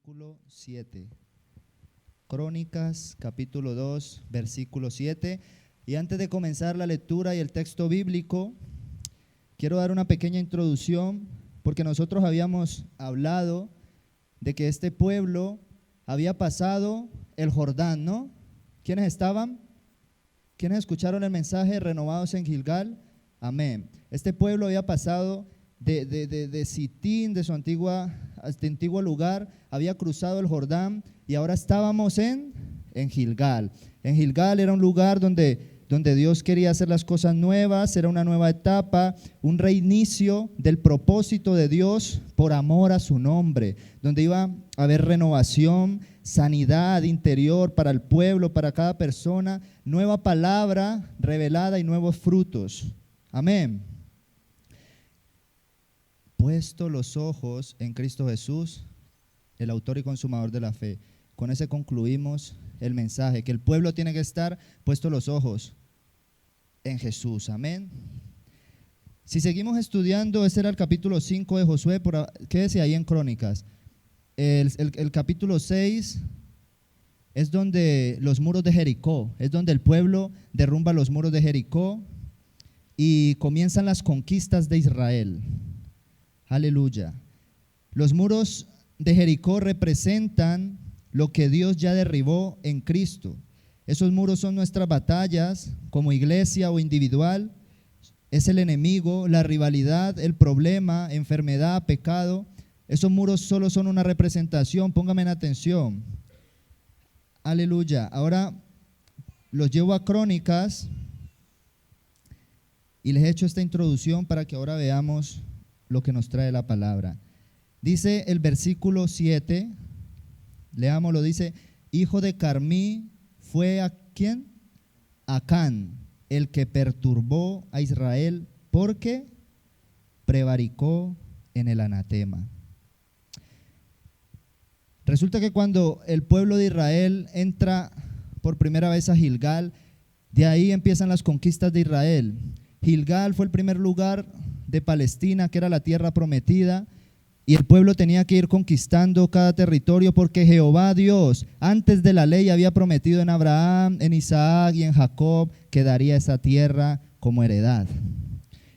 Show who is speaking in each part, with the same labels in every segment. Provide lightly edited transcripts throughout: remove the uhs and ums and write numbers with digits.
Speaker 1: versículo 7. Crónicas, capítulo 2, versículo 7. Y antes de comenzar la lectura y el texto bíblico, quiero dar una pequeña introducción, porque nosotros habíamos hablado de que este pueblo había pasado el Jordán, ¿no? ¿Quiénes estaban? ¿Quiénes escucharon el mensaje renovados en Gilgal? Amén. Este pueblo había pasado de Sitín, de su antiguo lugar, había cruzado el Jordán y ahora estábamos en Gilgal. En Gilgal era un lugar donde Dios quería hacer las cosas nuevas, era una nueva etapa, un reinicio del propósito de Dios por amor a su nombre, donde iba a haber renovación, sanidad interior para el pueblo, para cada persona, nueva palabra revelada y nuevos frutos. Amén. Puesto los ojos en Cristo Jesús, el autor y consumador de la fe. Con ese concluimos el mensaje, que el pueblo tiene que estar puesto los ojos en Jesús. Amén. Si seguimos estudiando, este era el capítulo 5 de Josué, quédese ahí en Crónicas. El capítulo 6 es donde los muros de Jericó, es donde el pueblo derrumba los muros de Jericó y comienzan las conquistas de Israel. Aleluya. Los muros de Jericó representan lo que Dios ya derribó en Cristo. Esos muros son nuestras batallas como iglesia o individual. Es el enemigo, la rivalidad, el problema, enfermedad, pecado. Esos muros solo son una representación, póngame en atención. Aleluya. Ahora los llevo a Crónicas y les he hecho esta introducción para que ahora veamos lo que nos trae la palabra. Dice el versículo 7, leámoslo, dice: hijo de Carmí fue a ¿quién? Acán, el que perturbó a Israel porque prevaricó en el anatema. Resulta que cuando el pueblo de Israel entra por primera vez a Gilgal, de ahí empiezan las conquistas de Israel. Gilgal fue el primer lugar de Palestina, que era la tierra prometida, y el pueblo tenía que ir conquistando cada territorio porque Jehová Dios, antes de la ley, había prometido en Abraham, en Isaac y en Jacob que daría esa tierra como heredad.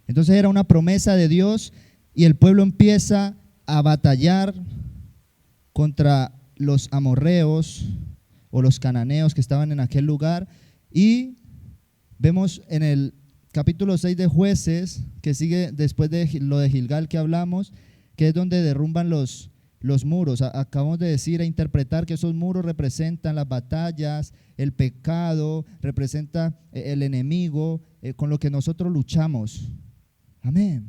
Speaker 1: Entonces era una promesa de Dios y el pueblo empieza a batallar contra los amorreos o los cananeos que estaban en aquel lugar, y vemos en el capítulo 6 de Jueces, que sigue después de lo de Gilgal que hablamos, que es donde derrumban los muros. Acabamos de decir e interpretar que esos muros representan las batallas, el pecado, representa el enemigo con lo que nosotros luchamos. Amén.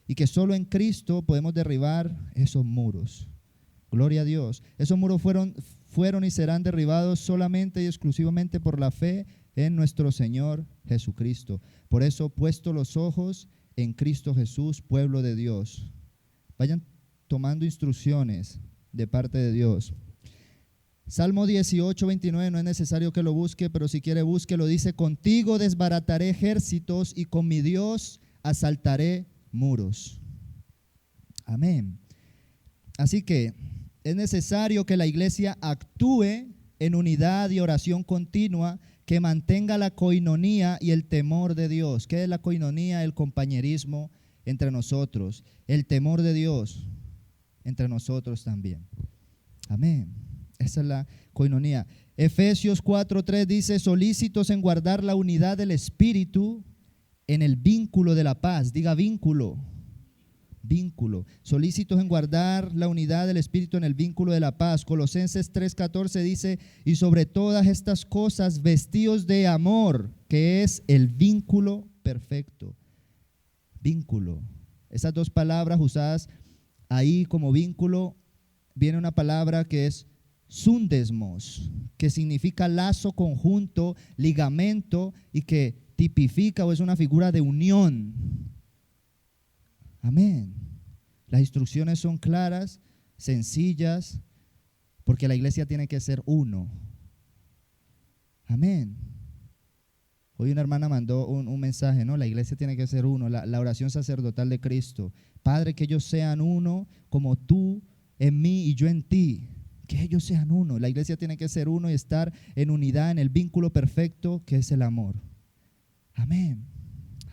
Speaker 1: Y que solo en Cristo podemos derribar esos muros. Gloria a Dios. Esos muros fueron y serán derribados solamente y exclusivamente por la fe en nuestro Señor Jesucristo. Por eso, puesto los ojos en Cristo Jesús, pueblo de Dios. Vayan tomando instrucciones de parte de Dios. Salmo 18, 29, no es necesario que lo busque, pero si quiere búsquelo. Dice: contigo desbarataré ejércitos y con mi Dios asaltaré muros. Amén. Así que es necesario que la iglesia actúe en unidad y oración continua, que mantenga la coinonía y el temor de Dios. ¿Qué es la coinonía? El compañerismo entre nosotros, el temor de Dios entre nosotros también. Amén. Esa es la coinonía. Efesios 4:3 dice: solícitos en guardar la unidad del espíritu en el vínculo de la paz. Diga vínculo. Vínculo. Solícitos en guardar la unidad del espíritu en el vínculo de la paz. Colosenses 3:14 dice: y sobre todas estas cosas vestíos de amor, que es el vínculo perfecto. Vínculo. Esas dos palabras usadas ahí como vínculo, viene una palabra que es sundesmos, que significa lazo, conjunto, ligamento, y que tipifica o es una figura de unión. Amén. Las instrucciones son claras, sencillas, porque la iglesia tiene que ser uno. Amén. Hoy una hermana mandó un mensaje, ¿no? La iglesia tiene que ser uno, la oración sacerdotal de Cristo. Padre, que ellos sean uno como tú en mí y yo en ti. que ellos sean uno. La iglesia tiene que ser uno y estar en unidad, en el vínculo perfecto que es el amor. Amén.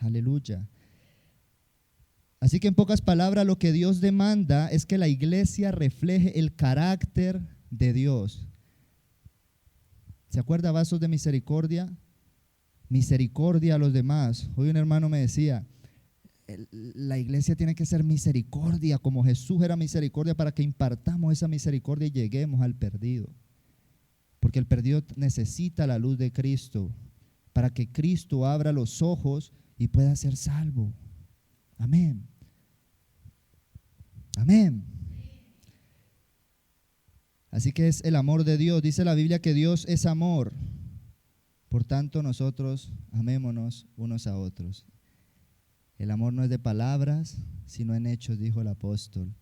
Speaker 1: Aleluya. Así que en pocas palabras, lo que Dios demanda es que la iglesia refleje el carácter de Dios. ¿Se acuerda? Vasos de misericordia. Misericordia a los demás. Hoy un hermano me decía, la iglesia tiene que ser misericordia, como Jesús era misericordia, para que impartamos esa misericordia y lleguemos al perdido. Porque el perdido necesita la luz de Cristo, para que Cristo abra los ojos y pueda ser salvo. Amén. Amén. Así que es el amor de Dios. Dice la Biblia que Dios es amor. Por tanto, nosotros amémonos unos a otros. El amor no es de palabras, sino en hechos, dijo el apóstol.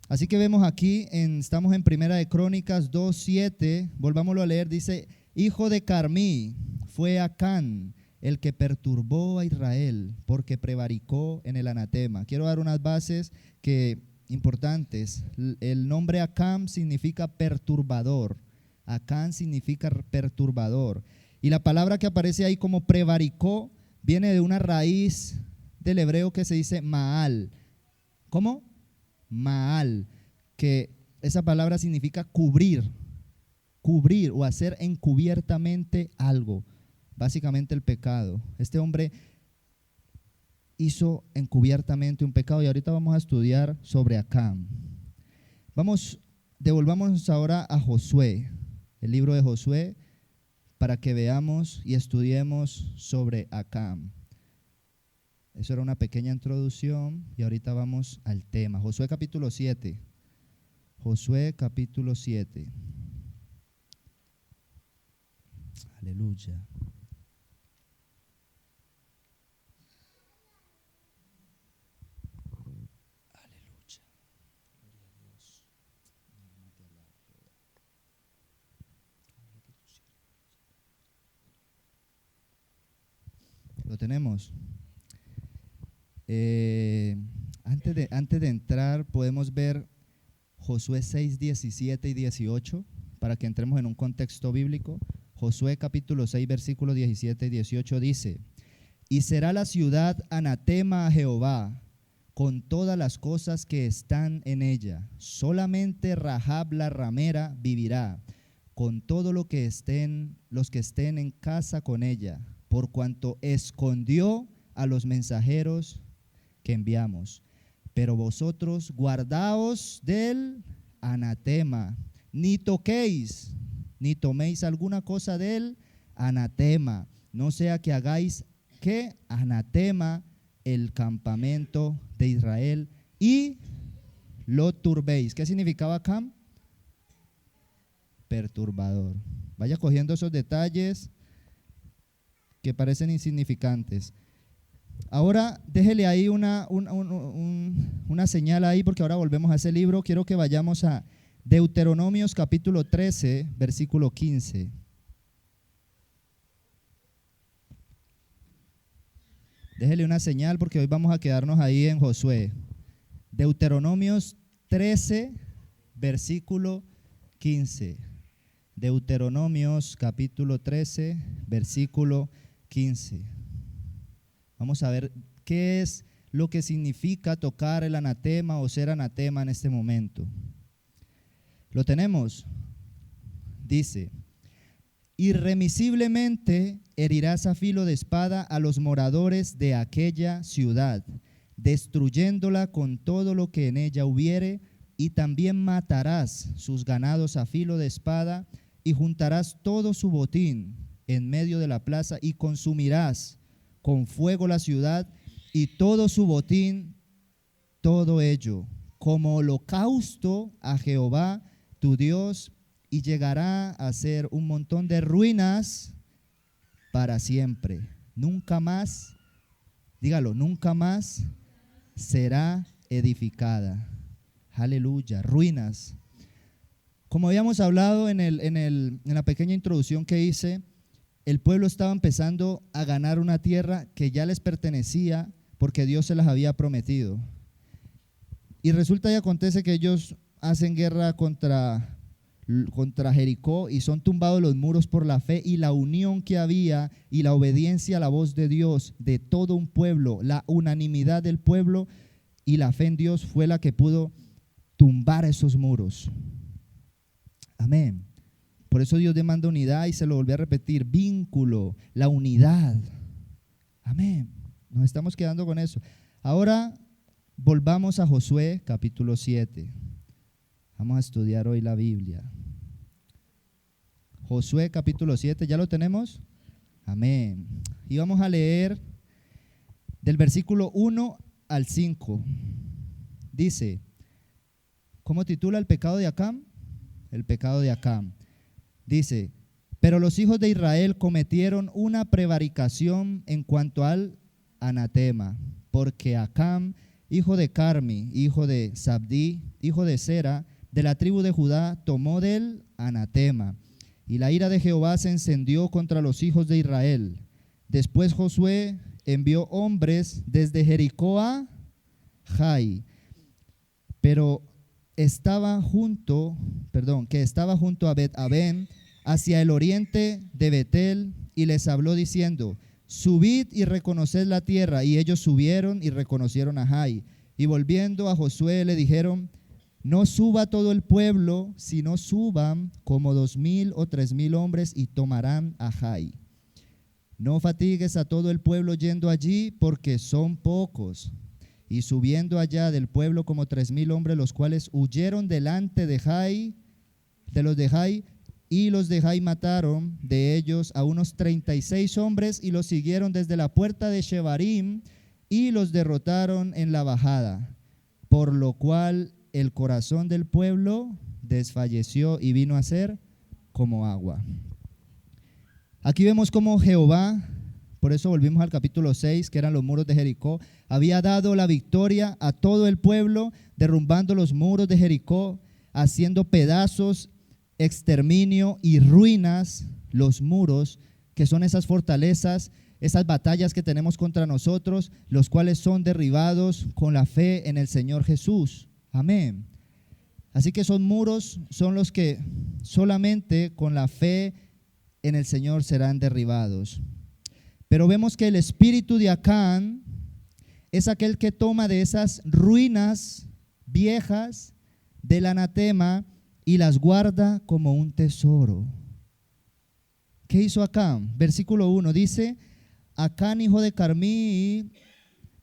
Speaker 1: Así que vemos aquí, estamos en Primera de Crónicas 2:7, volvámoslo a leer, dice, hijo de Carmí fue Acán, el que perturbó a Israel, porque prevaricó en el anatema. Quiero dar unas bases importantes. El nombre Acán significa perturbador. Acán significa perturbador. Y la palabra que aparece ahí como prevaricó viene de una raíz del hebreo que se dice Maal. ¿Cómo? Maal, que esa palabra significa cubrir o hacer encubiertamente algo, básicamente el pecado. Este hombre hizo encubiertamente un pecado y ahorita vamos a estudiar sobre Acán. Devolvámonos ahora a Josué, el libro de Josué, para que veamos y estudiemos sobre Acán. Eso era una pequeña introducción y ahorita vamos al tema. Josué capítulo 7. Josué capítulo 7. Aleluya. Aleluya. Gloria a Dios. Lo tenemos. Antes de entrar, podemos ver Josué 6, 17 y 18, para que entremos en un contexto bíblico. Josué capítulo 6, versículos 17 y 18 dice, y será la ciudad anatema a Jehová, con todas las cosas que están en ella. Solamente Rahab la ramera vivirá, con todo los que estén en casa con ella, por cuanto escondió a los mensajeros que enviamos. Pero vosotros guardaos del anatema, ni toquéis, ni toméis alguna cosa del anatema, no sea que hagáis que anatema el campamento de Israel y lo turbéis. ¿Qué significaba Cam? Perturbador. Vaya cogiendo esos detalles que parecen insignificantes. Ahora déjele ahí una señal ahí, porque ahora volvemos a ese libro. Quiero que vayamos a Deuteronomios capítulo 13, versículo 15. Déjele una señal porque hoy vamos a quedarnos ahí en Josué. Deuteronomios 13, versículo 15. Deuteronomios capítulo 13, versículo 15. Vamos a ver qué es lo que significa tocar el anatema o ser anatema en este momento. ¿Lo tenemos? Dice, irremisiblemente herirás a filo de espada a los moradores de aquella ciudad, destruyéndola con todo lo que en ella hubiere, y también matarás sus ganados a filo de espada, y juntarás todo su botín en medio de la plaza, y consumirás con fuego la ciudad y todo su botín, todo ello, como holocausto a Jehová tu Dios, y llegará a ser un montón de ruinas para siempre. Nunca más, dígalo, nunca más será edificada. Aleluya, ruinas. Como habíamos hablado en la pequeña introducción que hice, el pueblo estaba empezando a ganar una tierra que ya les pertenecía porque Dios se las había prometido. Y resulta y acontece que ellos hacen guerra contra Jericó y son tumbados los muros por la fe y la unión que había y la obediencia a la voz de Dios de todo un pueblo, la unanimidad del pueblo y la fe en Dios fue la que pudo tumbar esos muros. Amén. Por eso Dios demanda unidad y se lo volví a repetir, vínculo, la unidad. Amén. Nos estamos quedando con eso. Ahora volvamos a Josué capítulo 7. Vamos a estudiar hoy la Biblia. Josué capítulo 7, ¿ya lo tenemos? Amén. Y vamos a leer del versículo 1 al 5. Dice, ¿cómo titula el pecado de Acán? El pecado de Acán. Dice, pero los hijos de Israel cometieron una prevaricación en cuanto al anatema, porque Acán, hijo de Carmi, hijo de Sabdí, hijo de Sera, de la tribu de Judá, tomó del anatema. Y la ira de Jehová se encendió contra los hijos de Israel. Después Josué envió hombres desde Jericó a Jai, que estaba junto a Bet-Aben, hacia el oriente de Betel, y les habló diciendo, subid y reconoced la tierra. Y ellos subieron y reconocieron a Jai. Y volviendo a Josué le dijeron, no suba todo el pueblo, sino suban como 2,000 o 3,000 hombres y tomarán a Jai. No fatigues a todo el pueblo yendo allí, porque son pocos. Y subiendo allá del pueblo como 3,000 hombres, los cuales huyeron delante de los de Jai, y los de Jai mataron de ellos a unos 36 hombres y los siguieron desde la puerta de Shebarim y los derrotaron en la bajada, por lo cual el corazón del pueblo desfalleció y vino a ser como agua. Aquí vemos cómo Jehová, por eso volvimos al capítulo 6, que eran los muros de Jericó, había dado la victoria a todo el pueblo, derrumbando los muros de Jericó, haciendo pedazos, exterminio y ruinas los muros, que son esas fortalezas, esas batallas que tenemos contra nosotros, los cuales son derribados con la fe en el Señor Jesús. Amén. Así que esos muros son los que solamente con la fe en el Señor serán derribados. Pero vemos que el espíritu de Acán es aquel que toma de esas ruinas viejas del anatema y las guarda como un tesoro. ¿Qué hizo Acán? Versículo 1 dice, Acán, hijo de Carmí,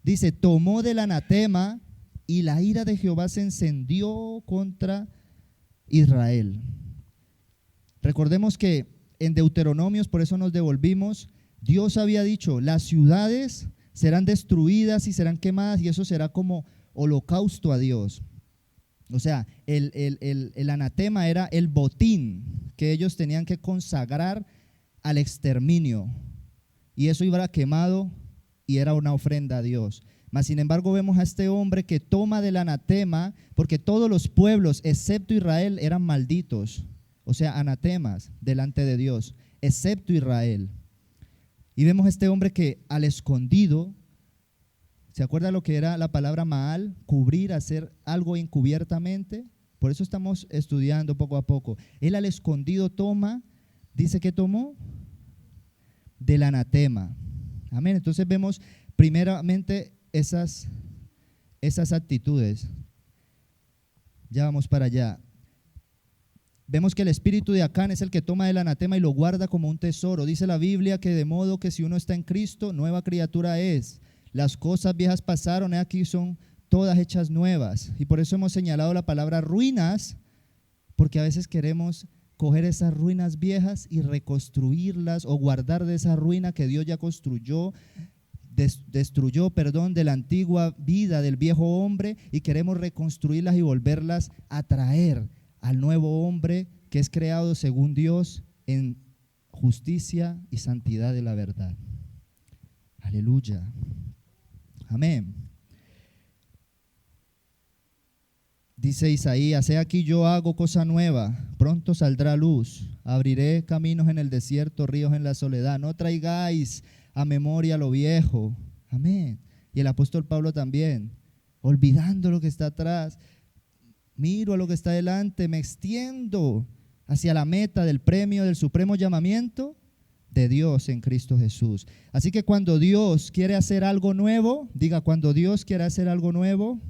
Speaker 1: dice, tomó del anatema y la ira de Jehová se encendió contra Israel. Recordemos que en Deuteronomios, por eso nos devolvimos, Dios había dicho, las ciudades serán destruidas y serán quemadas y eso será como holocausto a Dios. O sea, el anatema era el botín que ellos tenían que consagrar al exterminio y eso iba quemado y era una ofrenda a Dios. Mas sin embargo vemos a este hombre que toma del anatema, porque todos los pueblos excepto Israel eran malditos, o sea, anatemas delante de Dios, excepto Israel. Y vemos a este hombre que al escondido, ¿se acuerda lo que era la palabra Maal? Cubrir, hacer algo encubiertamente. Por eso estamos estudiando poco a poco. Él al escondido toma, dice que tomó del anatema. Amén. Entonces vemos primeramente esas actitudes. Ya vamos para allá. Vemos que el espíritu de Acán es el que toma el anatema y lo guarda como un tesoro. Dice la Biblia que de modo que si uno está en Cristo, nueva criatura es. Las cosas viejas pasaron, aquí son todas hechas nuevas. Y por eso hemos señalado la palabra ruinas, porque a veces queremos coger esas ruinas viejas y reconstruirlas o guardar de esa ruina que Dios ya destruyó de la antigua vida del viejo hombre y queremos reconstruirlas y volverlas a traer al nuevo hombre que es creado según Dios en justicia y santidad de la verdad. Aleluya. Amén. Dice Isaías, he aquí yo hago cosa nueva, pronto saldrá luz, abriré caminos en el desierto, ríos en la soledad, no traigáis a memoria lo viejo. Amén. Y el apóstol Pablo también, olvidando lo que está atrás, miro a lo que está delante, me extiendo hacia la meta del premio del supremo llamamiento de Dios en Cristo Jesús. Así que cuando Dios quiere hacer algo nuevo, diga, cuando Dios quiere hacer algo nuevo,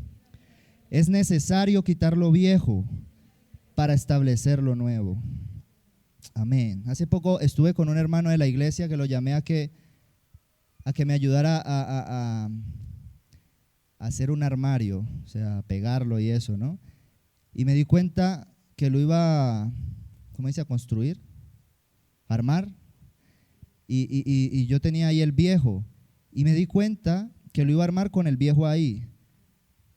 Speaker 1: es necesario quitar lo viejo para establecer lo nuevo. Amén. Hace poco estuve con un hermano de la iglesia que lo llamé a que me ayudara a hacer un armario, o sea, a pegarlo y eso, ¿no? Y me di cuenta que lo iba, ¿cómo dice? A construir, armar. Y yo tenía ahí el viejo. Y me di cuenta que lo iba a armar con el viejo ahí.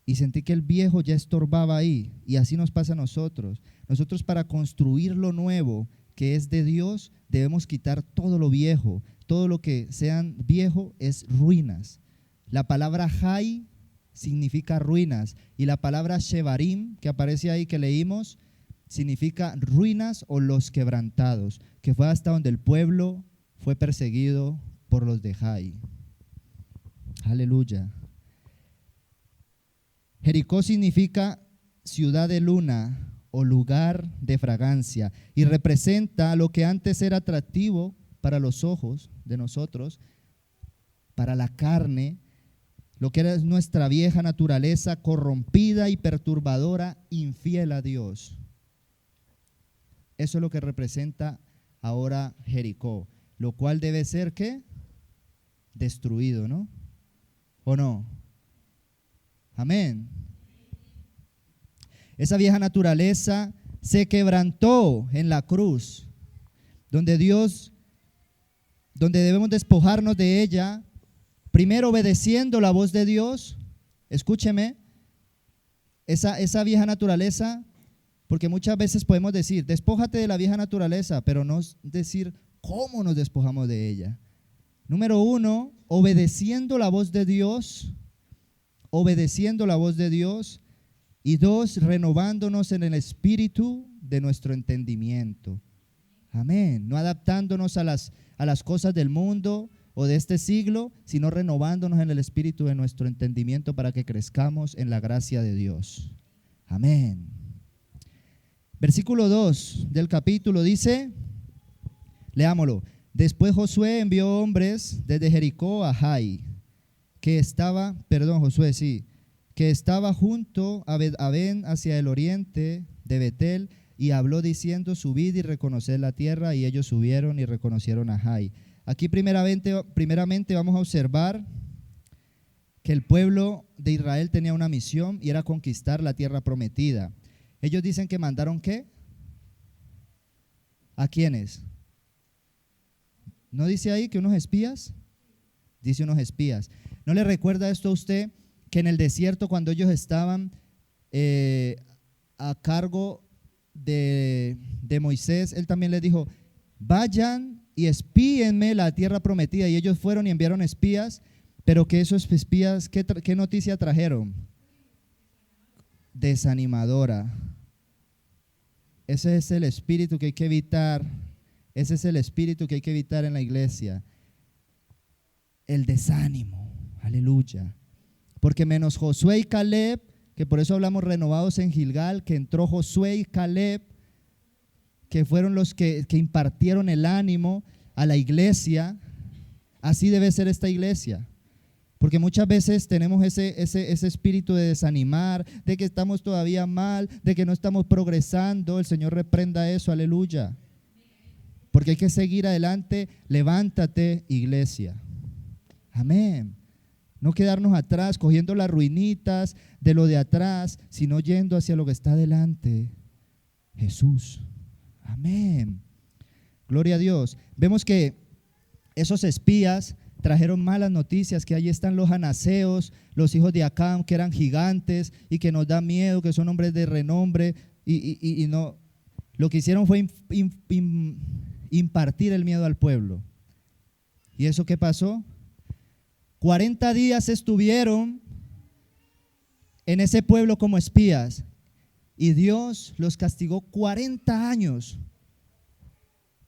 Speaker 1: Y sentí que el viejo ya estorbaba ahí. Y así nos pasa a nosotros. Nosotros, para construir lo nuevo que es de Dios, debemos quitar todo lo viejo. Todo lo que sean viejo es ruinas. La palabra Jai significa ruinas. Y la palabra Shevarim, que aparece ahí, que leímos, significa ruinas o los quebrantados, que fue hasta donde el pueblo fue perseguido por los de Jai. Aleluya. Jericó significa ciudad de luna o lugar de fragancia, y representa lo que antes era atractivo para los ojos de nosotros, para la carne, lo que era nuestra vieja naturaleza corrompida y perturbadora, infiel a Dios. Eso es lo que representa ahora Jericó, lo cual debe ser, ¿qué? Destruido, ¿no? ¿O no? Amén. Esa vieja naturaleza se quebrantó en la cruz, donde debemos despojarnos de ella, primero obedeciendo la voz de Dios. Escúcheme, esa vieja naturaleza, porque muchas veces podemos decir, despójate de la vieja naturaleza, pero no decir cómo nos despojamos de ella. Número 1, obedeciendo la voz de Dios, y 2, renovándonos en el espíritu de nuestro entendimiento. Amén. No adaptándonos a las cosas del mundo o de este siglo, sino renovándonos en el espíritu de nuestro entendimiento para que crezcamos en la gracia de Dios. Amén. Versículo 2 del capítulo dice, leámoslo. Después Josué envió hombres desde Jericó a Jai, que estaba junto a Bet-Aven hacia el oriente de Betel, y habló diciendo, subid y reconoced la tierra, y ellos subieron y reconocieron a Jai. Aquí primeramente vamos a observar que el pueblo de Israel tenía una misión y era conquistar la tierra prometida. Ellos dicen que mandaron, ¿qué? ¿A quiénes? ¿No dice ahí que unos espías? Dice unos espías. ¿No le recuerda esto a usted que en el desierto, cuando ellos estaban a cargo de Moisés, él también les dijo, vayan y espíenme la tierra prometida? Y ellos fueron y enviaron espías, pero que esos espías, ¿qué noticia trajeron? Desanimadora. Ese es el espíritu que hay que evitar. Ese es el espíritu que hay que evitar en la iglesia. El desánimo. Aleluya. Porque menos Josué y Caleb, que por eso hablamos renovados en Gilgal, que entró Josué y Caleb, que fueron los que impartieron el ánimo a la iglesia. Así debe ser esta iglesia. Porque muchas veces tenemos ese espíritu de desanimar, de que estamos todavía mal, de que no estamos progresando. El Señor reprenda eso, aleluya. Porque hay que seguir adelante. Levántate, iglesia. Amén. No quedarnos atrás, cogiendo las ruinitas de lo de atrás, sino yendo hacia lo que está adelante. Jesús. Amén. Gloria a Dios. Vemos que esos espías trajeron malas noticias, que allí están los anaseos, los hijos de Acán, que eran gigantes y que nos da miedo, que son hombres de renombre, y no, lo que hicieron fue impartir el miedo al pueblo. ¿Y eso qué pasó? 40 días estuvieron en ese pueblo como espías, y Dios los castigó 40 años,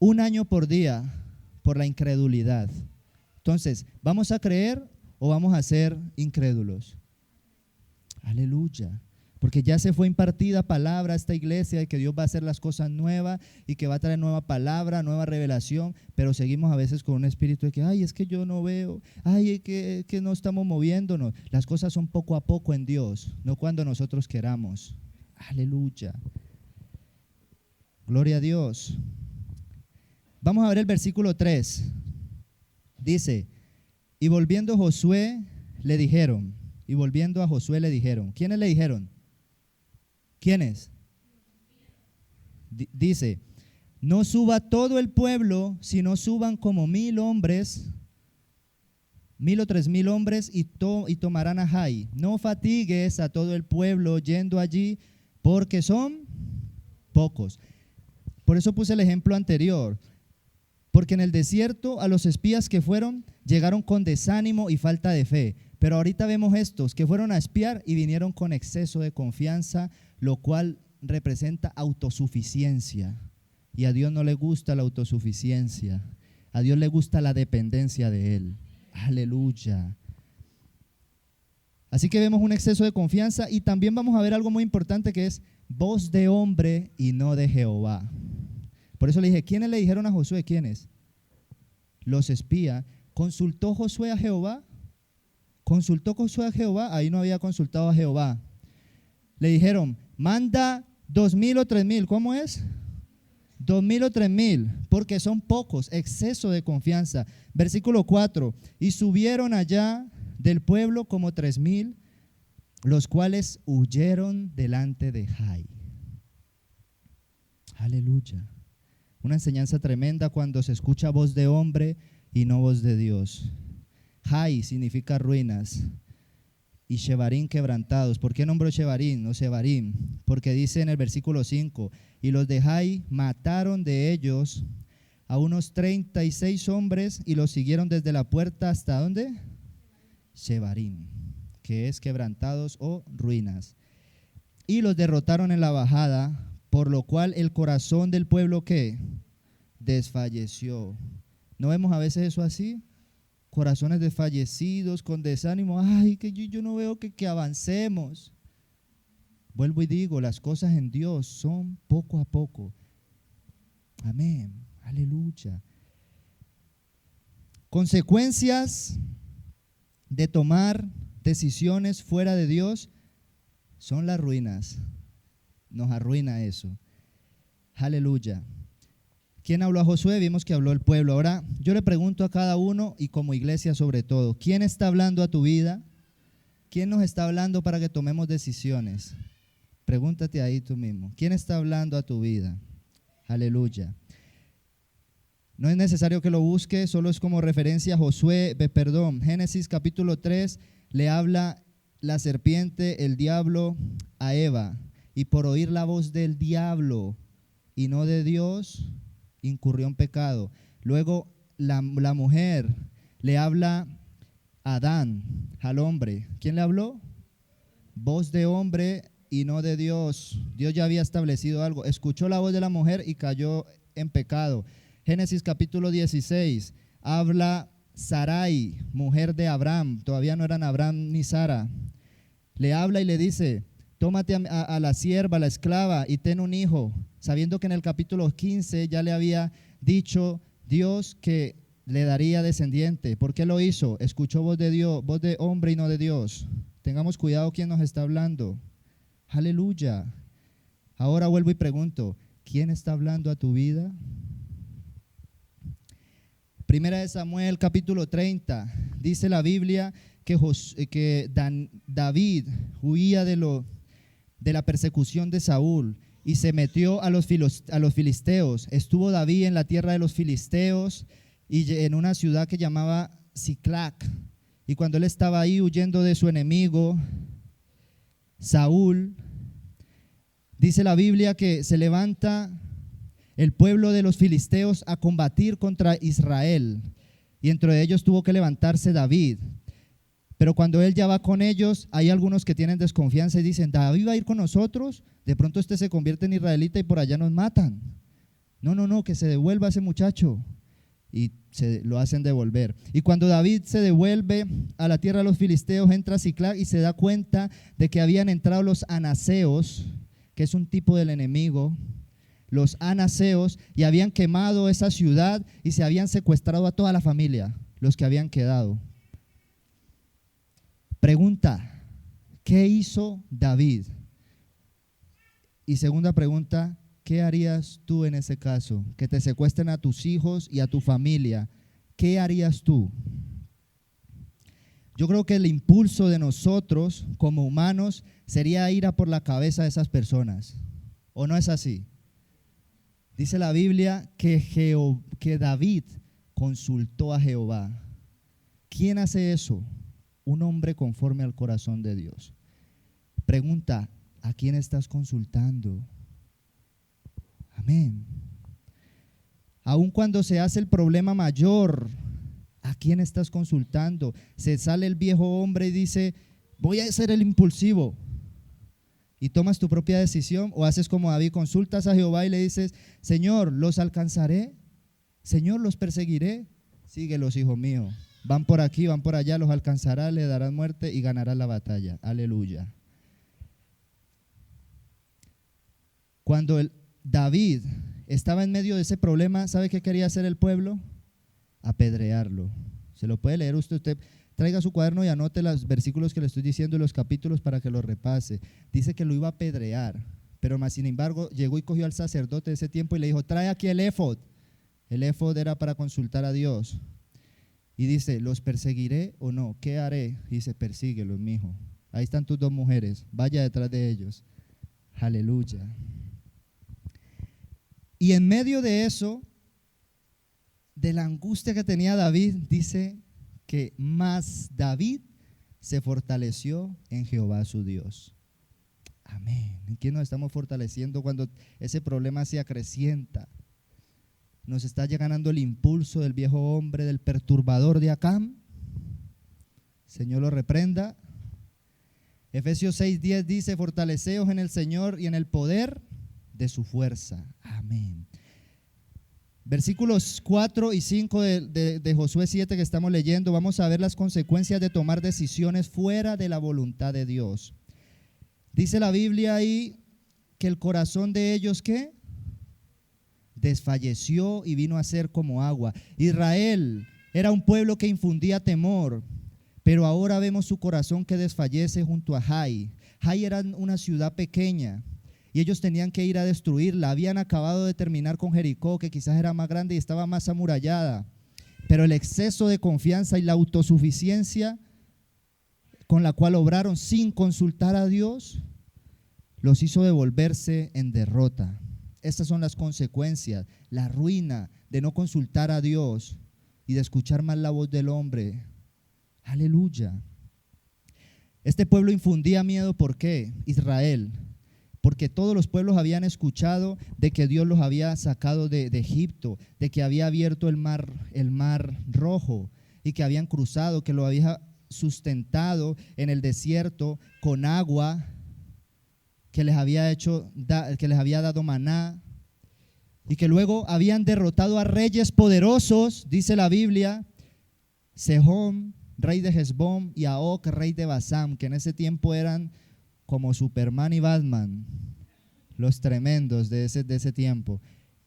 Speaker 1: un año por día, por la incredulidad. Entonces, ¿vamos a creer o vamos a ser incrédulos? Aleluya. Porque ya se fue impartida palabra a esta iglesia de que Dios va a hacer las cosas nuevas y que va a traer nueva palabra, nueva revelación, pero seguimos a veces con un espíritu de que, ay, es que yo no veo, ay, es que no estamos moviéndonos. Las cosas son poco a poco en Dios, no cuando nosotros queramos. Aleluya. Gloria a Dios. Vamos a ver el versículo 3. Dice, y volviendo a Josué le dijeron, ¿quiénes le dijeron? ¿Quiénes? Dice, no suba todo el pueblo, sino suban como 1,000 hombres, 1,000 o 3,000 hombres y tomarán a Jai. No fatigues a todo el pueblo yendo allí, porque son pocos. Por eso puse el ejemplo anterior, porque en el desierto a los espías que fueron, llegaron con desánimo y falta de fe. Pero ahorita vemos estos que fueron a espiar y vinieron con exceso de confianza, lo cual representa autosuficiencia. Y a Dios no le gusta la autosuficiencia. A Dios le gusta la dependencia de Él. Aleluya. Así que vemos un exceso de confianza y también vamos a ver algo muy importante que es voz de hombre y no de Jehová. Por eso le dije, ¿quiénes le dijeron a Josué? ¿Quiénes? Los espías. ¿Consultó Josué a Jehová? ¿Consultó Josué a Jehová? Ahí no había consultado a Jehová. Le dijeron, manda 2,000 o 3,000. ¿Cómo es? 2,000 o 3,000, porque son pocos, exceso de confianza. Versículo 4, y subieron allá del pueblo como 3,000, los cuales huyeron delante de Jai. Aleluya. Una enseñanza tremenda cuando se escucha voz de hombre y no voz de Dios. Jai significa ruinas y Shebarim quebrantados. ¿Por qué nombró Shebarim o Shebarim? Porque dice en el versículo 5, y los de Jai mataron de ellos a unos 36 hombres y los siguieron desde la puerta hasta ¿dónde? Shebarim, que es quebrantados o ruinas. Y los derrotaron en la bajada, por lo cual el corazón del pueblo ¿qué? Desfalleció. ¿No vemos a veces eso así? Corazones desfallecidos, con desánimo. Ay, que yo no veo que avancemos. Vuelvo y digo, las cosas en Dios son poco a poco. Amén. Aleluya. Consecuencias de tomar decisiones fuera de Dios son las ruinas. Nos arruina eso. Aleluya. ¿Quién habló a Josué? Vimos que habló el pueblo. Ahora yo le pregunto a cada uno y como iglesia sobre todo, ¿quién está hablando a tu vida? ¿Quién nos está hablando para que tomemos decisiones? Pregúntate ahí tú mismo. ¿Quién está hablando a tu vida? Aleluya. No es necesario que lo busques, solo es como referencia a Génesis capítulo 3 le habla la serpiente, el diablo a Eva, y por oír la voz del diablo y no de Dios, incurrió en pecado. Luego la mujer le habla a Adán, al hombre. ¿Quién le habló? Voz de hombre y no de Dios. Dios ya había establecido algo. Escuchó la voz de la mujer y cayó en pecado. Génesis capítulo 16 habla Sarai, mujer de Abraham. Todavía no eran Abraham ni Sara. Le habla y le dice, tómate a la sierva, a la esclava y ten un hijo, sabiendo que en el capítulo 15 ya le había dicho Dios que le daría descendiente. ¿Por qué lo hizo? Escuchó voz de Dios, voz de hombre y no de Dios. Tengamos cuidado quién nos está hablando. Aleluya. Ahora vuelvo y pregunto, ¿quién está hablando a tu vida? Primera de Samuel capítulo 30, dice la Biblia que David huía de la persecución de Saúl y se metió a los filisteos. Estuvo David en la tierra de los filisteos y en una ciudad que llamaba Siclac. Y cuando él estaba ahí huyendo de su enemigo, Saúl, dice la Biblia que se levanta el pueblo de los filisteos a combatir contra Israel. Y entre ellos tuvo que levantarse David. Pero cuando él ya va con ellos, hay algunos que tienen desconfianza y dicen, David va a ir con nosotros, de pronto este se convierte en israelita y por allá nos matan. No, que se devuelva ese muchacho. y lo hacen devolver. Y cuando David se devuelve a la tierra de los filisteos, entra a Siclag y se da cuenta de que habían entrado los anaseos, que es un tipo del enemigo, los anaseos, y habían quemado esa ciudad y se habían secuestrado a toda la familia, los que habían quedado. Pregunta, ¿qué hizo David? Y segunda pregunta, ¿qué harías tú en ese caso? Que te secuestren a tus hijos y a tu familia. ¿Qué harías tú? Yo creo que el impulso de nosotros como humanos sería ir a por la cabeza de esas personas. ¿O no es así? Dice la Biblia que David consultó a Jehová. ¿Quién hace eso? Un hombre conforme al corazón de Dios. Pregunta, ¿a quién estás consultando? Amén. Aun cuando se hace el problema mayor, ¿a quién estás consultando? Se sale el viejo hombre y dice, voy a ser el impulsivo. Y tomas tu propia decisión, o haces como David, consultas a Jehová y le dices, Señor, ¿los alcanzaré? Señor, ¿los perseguiré? Síguelos, hijo mío. Van por aquí, van por allá, los alcanzará, le darán muerte y ganará la batalla. Aleluya. Cuando David estaba en medio de ese problema, ¿sabe qué quería hacer el pueblo? Apedrearlo. Se lo puede leer usted traiga su cuaderno y anote los versículos que le estoy diciendo y los capítulos para que los repase. Dice que lo iba a apedrear, pero más sin embargo llegó y cogió al sacerdote de ese tiempo y le dijo, trae aquí el éfod. El éfod era para consultar a Dios. Y dice, ¿los perseguiré o no? ¿Qué haré? Y dice, persíguelos, mijo. Ahí están tus dos mujeres, vaya detrás de ellos. Aleluya. Y en medio de eso, de la angustia que tenía David, dice que más David se fortaleció en Jehová su Dios. Amén. ¿En quién nos estamos fortaleciendo cuando ese problema se acrecienta? Nos está ganando el impulso del viejo hombre, del perturbador de Acán. Señor lo reprenda. Efesios 6:10 dice, fortaleceos en el Señor y en el poder de su fuerza. Amén. Versículos 4 y 5 de Josué 7 que estamos leyendo, vamos a ver las consecuencias de tomar decisiones fuera de la voluntad de Dios. Dice la Biblia ahí que el corazón de ellos, ¿qué? Desfalleció y vino a ser como agua. Israel era un pueblo que infundía temor, pero ahora vemos su corazón que desfallece junto a Jai. Jai era una ciudad pequeña y ellos tenían que ir a destruirla. Habían acabado de terminar con Jericó, que quizás era más grande y estaba más amurallada, pero el exceso de confianza y la autosuficiencia con la cual obraron sin consultar a Dios los hizo devolverse en derrota. Estas son las consecuencias, la ruina de no consultar a Dios y de escuchar más la voz del hombre. Aleluya. Este pueblo infundía miedo, ¿por qué? Israel, porque todos los pueblos habían escuchado de que Dios los había sacado de Egipto, de que había abierto el mar Rojo y que habían cruzado, que lo había sustentado en el desierto con agua, que les había dado maná, y que luego habían derrotado a reyes poderosos, dice la Biblia, Sehón, rey de Hesbón, y a Og, rey de Basán, que en ese tiempo eran como Superman y Batman, los tremendos de ese tiempo.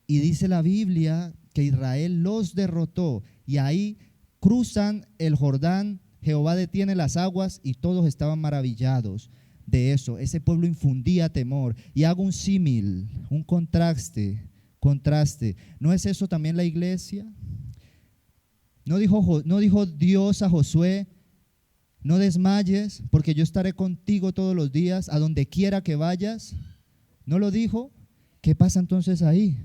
Speaker 1: Y dice la Biblia que Israel los derrotó, y ahí cruzan el Jordán, Jehová detiene las aguas y todos estaban maravillados de eso. Ese pueblo infundía temor. Y hago un símil, un contraste. ¿No es eso también la iglesia? ¿No dijo Dios a Josué, no desmayes, porque yo estaré contigo todos los días, a donde quiera que vayas? ¿No lo dijo? ¿Qué pasa entonces ahí?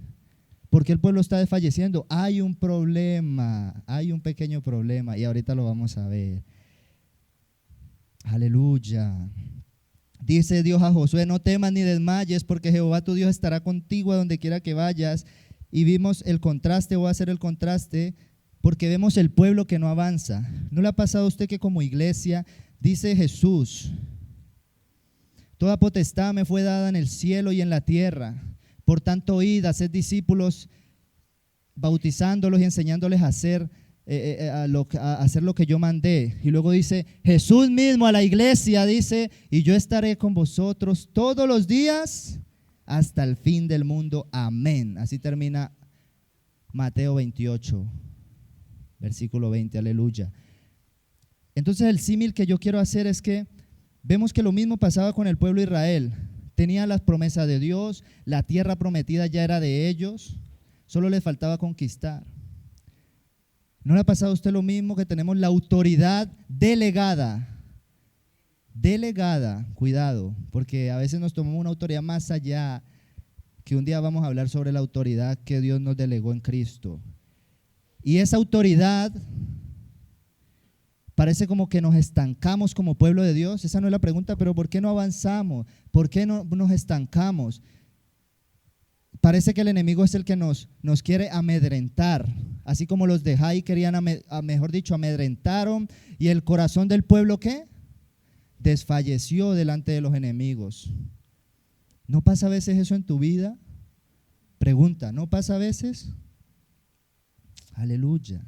Speaker 1: ¿Por qué el pueblo está desfalleciendo? Hay un problema, hay un pequeño problema, y ahorita lo vamos a ver. Aleluya. Dice Dios a Josué, no temas ni desmayes, porque Jehová tu Dios estará contigo a donde quiera que vayas. Y vimos el contraste, voy a hacer el contraste, porque vemos el pueblo que no avanza. ¿No le ha pasado a usted que como iglesia, dice Jesús, toda potestad me fue dada en el cielo y en la tierra? Por tanto, id, haced discípulos bautizándolos y enseñándoles a hacer, a hacer lo que yo mandé. Y luego dice, Jesús mismo a la iglesia dice, y yo estaré con vosotros todos los días hasta el fin del mundo. Amén. Así termina Mateo 28, versículo 20, aleluya. Entonces el símil que yo quiero hacer es que vemos que lo mismo pasaba con el pueblo de Israel. Tenían las promesas de Dios, la tierra prometida ya era de ellos, solo les faltaba conquistar. ¿No le ha pasado a usted lo mismo, que tenemos la autoridad delegada? Delegada, cuidado, porque a veces nos tomamos una autoridad más allá, que un día vamos a hablar sobre la autoridad que Dios nos delegó en Cristo. Y esa autoridad parece como que nos estancamos como pueblo de Dios. Esa no es la pregunta, pero ¿por qué no avanzamos? ¿Por qué no nos estancamos? Parece que el enemigo es el que nos quiere amedrentar, así como los de Jai querían, mejor dicho, amedrentaron, y el corazón del pueblo, ¿qué? Desfalleció delante de los enemigos. ¿No pasa a veces eso en tu vida? Pregunta, ¿no pasa a veces? Aleluya.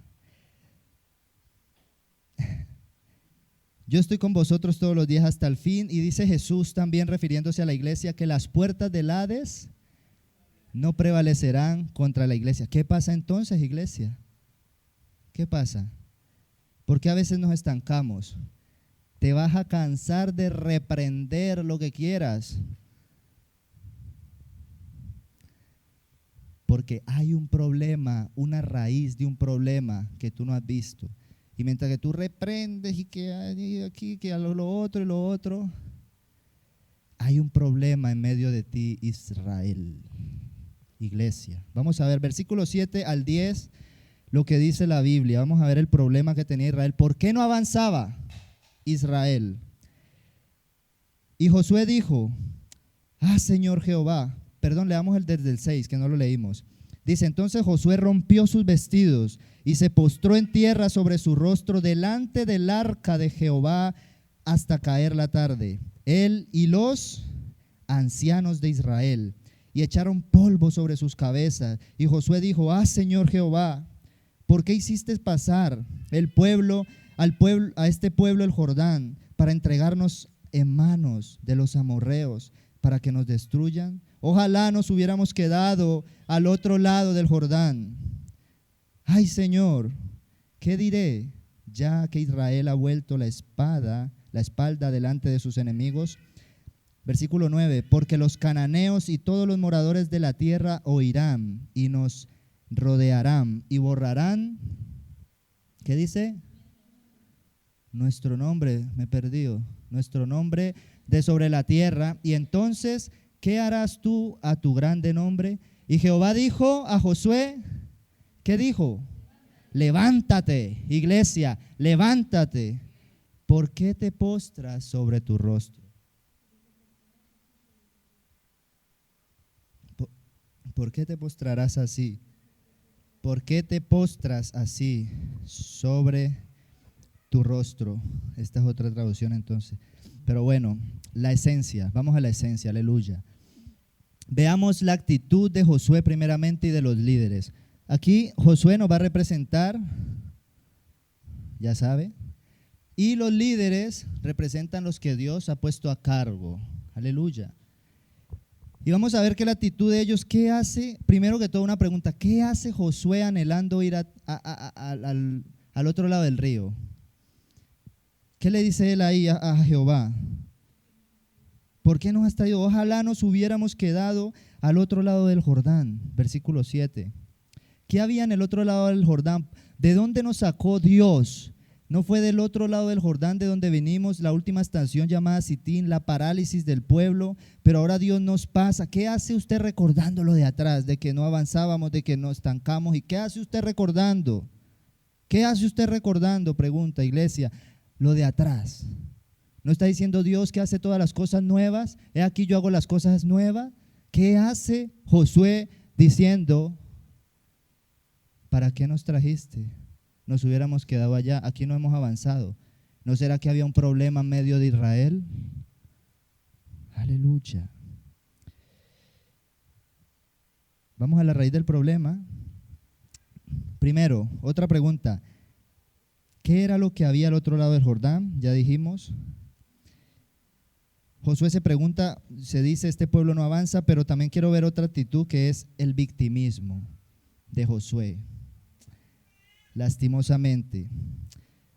Speaker 1: Yo estoy con vosotros todos los días hasta el fin, y dice Jesús también refiriéndose a la iglesia, que las puertas del Hades no prevalecerán contra la iglesia. ¿Qué pasa entonces, iglesia? ¿Qué pasa? ¿Por qué a veces nos estancamos? Te vas a cansar de reprender lo que quieras, porque hay un problema, una raíz de un problema que tú no has visto. Y mientras que tú reprendes y que aquí, que a lo otro y lo otro, hay un problema en medio de ti, Israel, iglesia. Vamos a ver versículo 7 al 10, lo que dice la Biblia. Vamos a ver el problema que tenía Israel. ¿Por qué no avanzaba Israel? Y Josué dijo, Señor Jehová. Perdón, leamos desde el 6, que no lo leímos. Dice, entonces Josué rompió sus vestidos y se postró en tierra sobre su rostro delante del arca de Jehová hasta caer la tarde, él y los ancianos de Israel, y echaron polvo sobre sus cabezas. Y Josué dijo, Señor Jehová, ¿por qué hiciste pasar a este pueblo el Jordán para entregarnos en manos de los amorreos para que nos destruyan? Ojalá nos hubiéramos quedado al otro lado del Jordán. Ay, Señor, ¿qué diré? Ya que Israel ha vuelto la espalda delante de sus enemigos. Versículo 9, porque los cananeos y todos los moradores de la tierra oirán y nos rodearán y borrarán. ¿Qué dice? Nuestro nombre, me he perdido, nuestro nombre de sobre la tierra. Y entonces, ¿qué harás tú a tu grande nombre? Y Jehová dijo a Josué, ¿qué dijo? Levántate, iglesia, levántate. ¿Por qué te postras sobre tu rostro? ¿Por qué te postrarás así? ¿Por qué te postras así sobre tu rostro? Esta es otra traducción entonces. Pero bueno, la esencia, vamos a la esencia, aleluya. Veamos la actitud de Josué primeramente y de los líderes. Aquí Josué nos va a representar, ya sabe, y los líderes representan los que Dios ha puesto a cargo, aleluya. Y vamos a ver que la actitud de ellos, ¿qué hace? Primero que todo una pregunta, ¿qué hace Josué anhelando ir al otro lado del río? ¿Qué le dice él ahí a Jehová? ¿Por qué nos has traído? Ojalá nos hubiéramos quedado al otro lado del Jordán. Versículo 7. ¿Qué había en el otro lado del Jordán? ¿De dónde nos sacó Dios? ¿No fue del otro lado del Jordán de donde venimos, la última estación llamada Sitín, la parálisis del pueblo? Pero ahora Dios nos pasa. ¿Qué hace usted recordando lo de atrás? De que no avanzábamos, de que nos estancamos. ¿Y qué hace usted recordando? ¿Qué hace usted recordando? Pregunta, iglesia. Lo de atrás. ¿No está diciendo Dios que hace todas las cosas nuevas? He aquí yo hago las cosas nuevas. ¿Qué hace Josué diciendo? ¿Para qué nos trajiste? Nos hubiéramos quedado allá, aquí no hemos avanzado. ¿No será que había un problema en medio de Israel? Aleluya. Vamos a la raíz del problema. Primero, otra pregunta. ¿Qué era lo que había al otro lado del Jordán? Ya dijimos. Josué se pregunta, se dice, este pueblo no avanza, pero también quiero ver otra actitud que es el victimismo de Josué. Lastimosamente,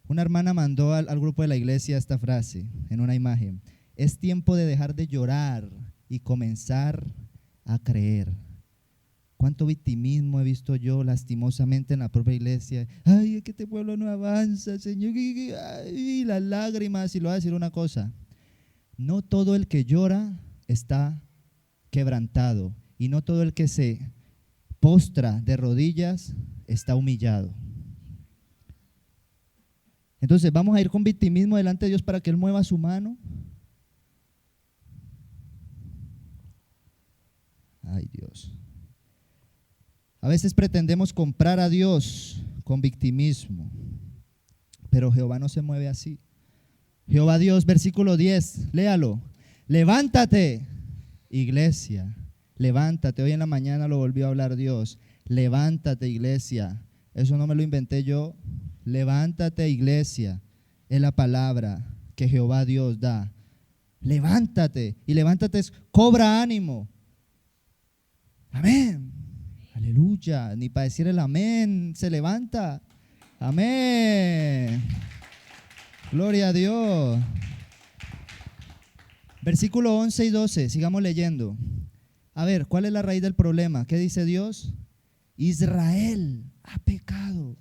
Speaker 1: una hermana mandó al grupo de la iglesia esta frase en una imagen: es tiempo de dejar de llorar y comenzar a creer. ¿Cuánto victimismo he visto yo lastimosamente en la propia iglesia? Ay, es que este pueblo no avanza, Señor. Ay, las lágrimas. Y le voy a decir una cosa: no todo el que llora está quebrantado, y no todo el que se postra de rodillas está humillado. Entonces, ¿vamos a ir con victimismo delante de Dios para que Él mueva su mano? Ay, Dios. A veces pretendemos comprar a Dios con victimismo, pero Jehová no se mueve así. Jehová Dios, versículo 10, léalo. Levántate, iglesia, levántate. Hoy en la mañana lo volvió a hablar Dios. Levántate, iglesia. Eso no me lo inventé yo. Levántate, iglesia. Es la palabra que Jehová Dios da. Levántate. Y levántate es cobra ánimo. Amén. Aleluya. Ni para decir el amén se levanta. Amén. Gloria a Dios. Versículo 11 y 12, sigamos leyendo. A ver, ¿cuál es la raíz del problema? ¿Qué dice Dios? Israel ha pecado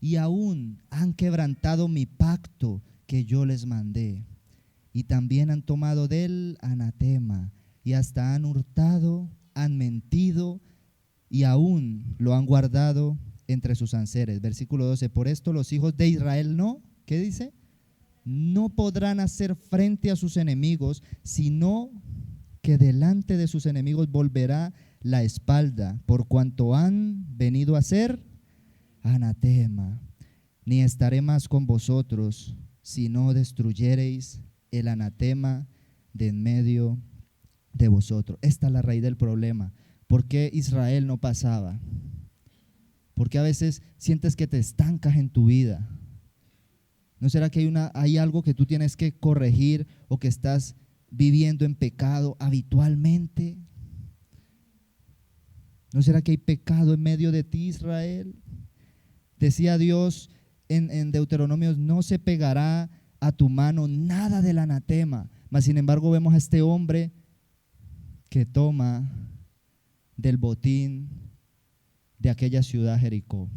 Speaker 1: y aún han quebrantado mi pacto que yo les mandé. Y también han tomado del anatema y hasta han hurtado, han mentido y aún lo han guardado entre sus enseres. Versículo 12, por esto los hijos de Israel no, ¿qué dice? No podrán hacer frente a sus enemigos, sino que delante de sus enemigos volverá la espalda, por cuanto han venido a ser anatema. Ni estaré más con vosotros, si no destruyereis el anatema de en medio de vosotros. Esta es la raíz del problema. ¿Por qué Israel no pasaba? Porque a veces sientes que te estancas en tu vida. ¿No será que hay algo que tú tienes que corregir o que estás viviendo en pecado habitualmente? ¿No será que hay pecado en medio de ti, Israel? Decía Dios en Deuteronomios: no se pegará a tu mano nada del anatema. Mas sin embargo vemos a este hombre que toma del botín de aquella ciudad Jericó.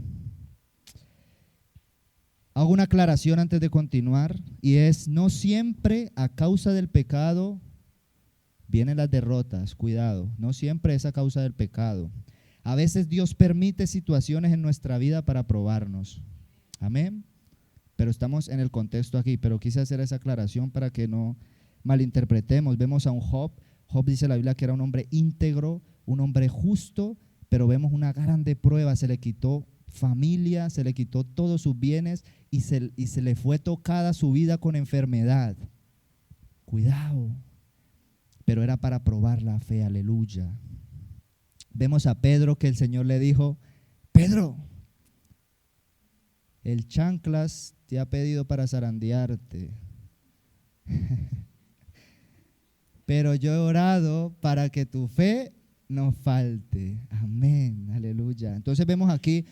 Speaker 1: Hago una aclaración antes de continuar, y es: no siempre a causa del pecado vienen las derrotas. Cuidado, no siempre es a causa del pecado. A veces Dios permite situaciones en nuestra vida para probarnos. Amén. Pero estamos en el contexto aquí, pero quise hacer esa aclaración para que no malinterpretemos. Vemos a un Job. Job, dice la Biblia, que era un hombre íntegro, un hombre justo, pero vemos una grande prueba. Se le quitó familia, se le quitó todos sus bienes y se le fue tocada su vida con enfermedad. Cuidado, pero era para probar la fe. Aleluya. Vemos a Pedro, que el Señor le dijo: Pedro, el chanclas te ha pedido para zarandearte, pero yo he orado para que tu fe no falte. Amén, aleluya. Entonces vemos aquí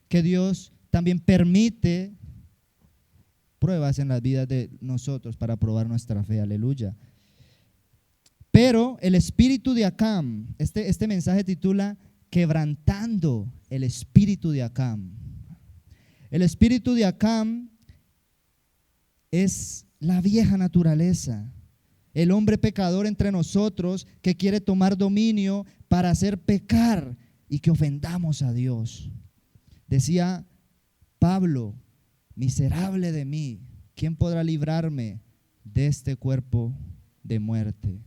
Speaker 1: que Dios también permite pruebas en las vidas de nosotros para probar nuestra fe, aleluya. Pero el espíritu de Acam, este mensaje titula Quebrantando el espíritu de Acam. El espíritu de Acam es la vieja naturaleza, el hombre pecador entre nosotros que quiere tomar dominio para hacer pecar y que ofendamos a Dios. Decía Pablo: miserable de mí, ¿quién podrá librarme de este cuerpo de muerte?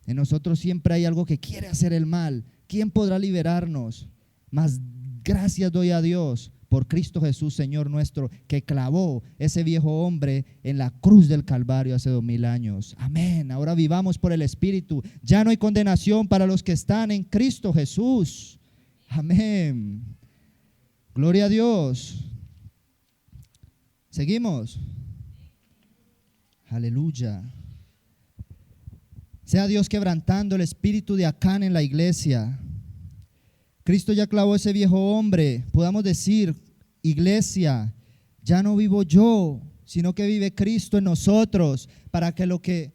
Speaker 1: En nosotros siempre hay algo que quiere hacer el mal. ¿Quién podrá liberarnos? Mas gracias doy a Dios por Cristo Jesús, Señor nuestro, que clavó ese viejo hombre en la cruz del Calvario hace 2000 años. Amén. Ahora vivamos por el Espíritu. Ya no hay condenación para los que están en Cristo Jesús. Amén. Gloria a Dios. Seguimos. Aleluya. Sea Dios quebrantando el espíritu de Acán en la iglesia. Cristo ya clavó ese viejo hombre. Podamos decir, iglesia, ya no vivo yo, sino que vive Cristo en nosotros, para que lo que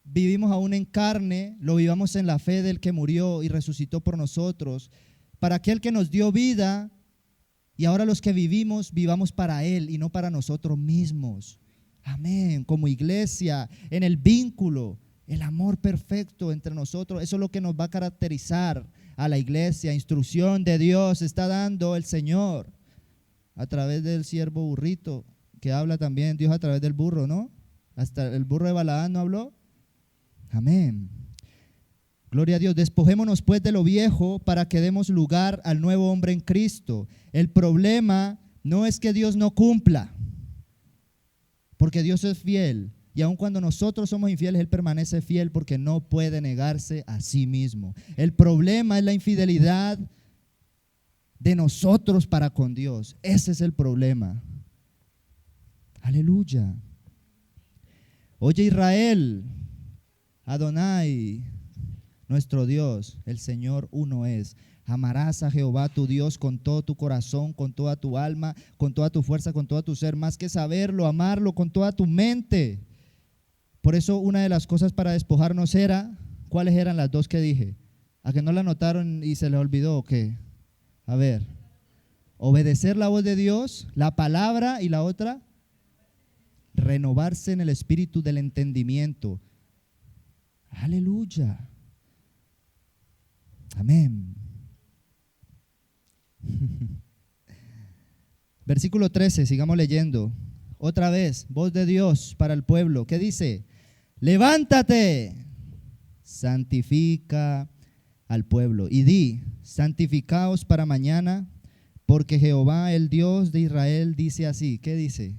Speaker 1: vivimos aún en carne, lo vivamos en la fe del que murió y resucitó por nosotros, para aquel que nos dio vida, y ahora los que vivimos, vivamos para Él y no para nosotros mismos. Amén. Como iglesia, en el vínculo, el amor perfecto entre nosotros, eso es lo que nos va a caracterizar a la iglesia. Instrucción de Dios está dando el Señor a través del siervo burrito, que habla también Dios a través del burro, ¿no? Hasta el burro de Balaán no habló. Amén. Gloria a Dios. Despojémonos pues de lo viejo para que demos lugar al nuevo hombre en Cristo. El problema no es que Dios no cumpla, porque Dios es fiel. Y aun cuando nosotros somos infieles, Él permanece fiel porque no puede negarse a sí mismo. El problema es la infidelidad de nosotros para con Dios. Ese es el problema. Aleluya. Oye Israel, Adonai, nuestro Dios, el Señor uno es. Amarás a Jehová tu Dios con todo tu corazón, con toda tu alma, con toda tu fuerza, con todo tu ser, más que saberlo, amarlo con toda tu mente. Por eso una de las cosas para despojarnos era, ¿cuáles eran las dos que dije? ¿A que no la notaron y se les olvidó o qué? A ver, obedecer la voz de Dios, la palabra, y la otra, renovarse en el espíritu del entendimiento. Aleluya. Amén. Versículo 13, sigamos leyendo. Otra vez, voz de Dios para el pueblo. ¿Qué dice? Levántate, santifica al pueblo y di, santificaos para mañana, porque Jehová, el Dios de Israel, dice así. ¿Qué dice?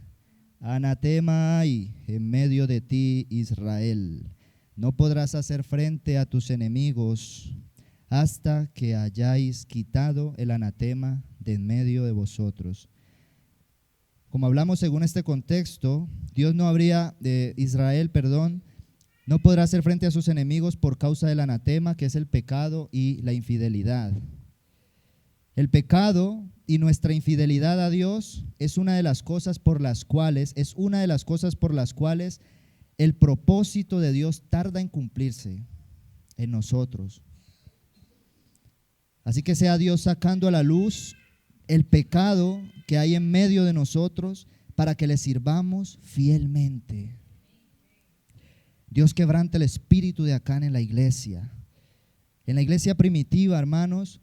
Speaker 1: Anatema hay en medio de ti, Israel. No podrás hacer frente a tus enemigos hasta que hayáis quitado el anatema de en medio de vosotros. Como hablamos según este contexto, Israel no podrá hacer frente a sus enemigos por causa del anatema, que es el pecado y la infidelidad. El pecado y nuestra infidelidad a Dios es una de las cosas por las cuales el propósito de Dios tarda en cumplirse en nosotros. Así que sea Dios sacando a la luz el pecado que hay en medio de nosotros para que le sirvamos fielmente. Dios quebranta el espíritu de Acán en la iglesia. En la iglesia primitiva, hermanos,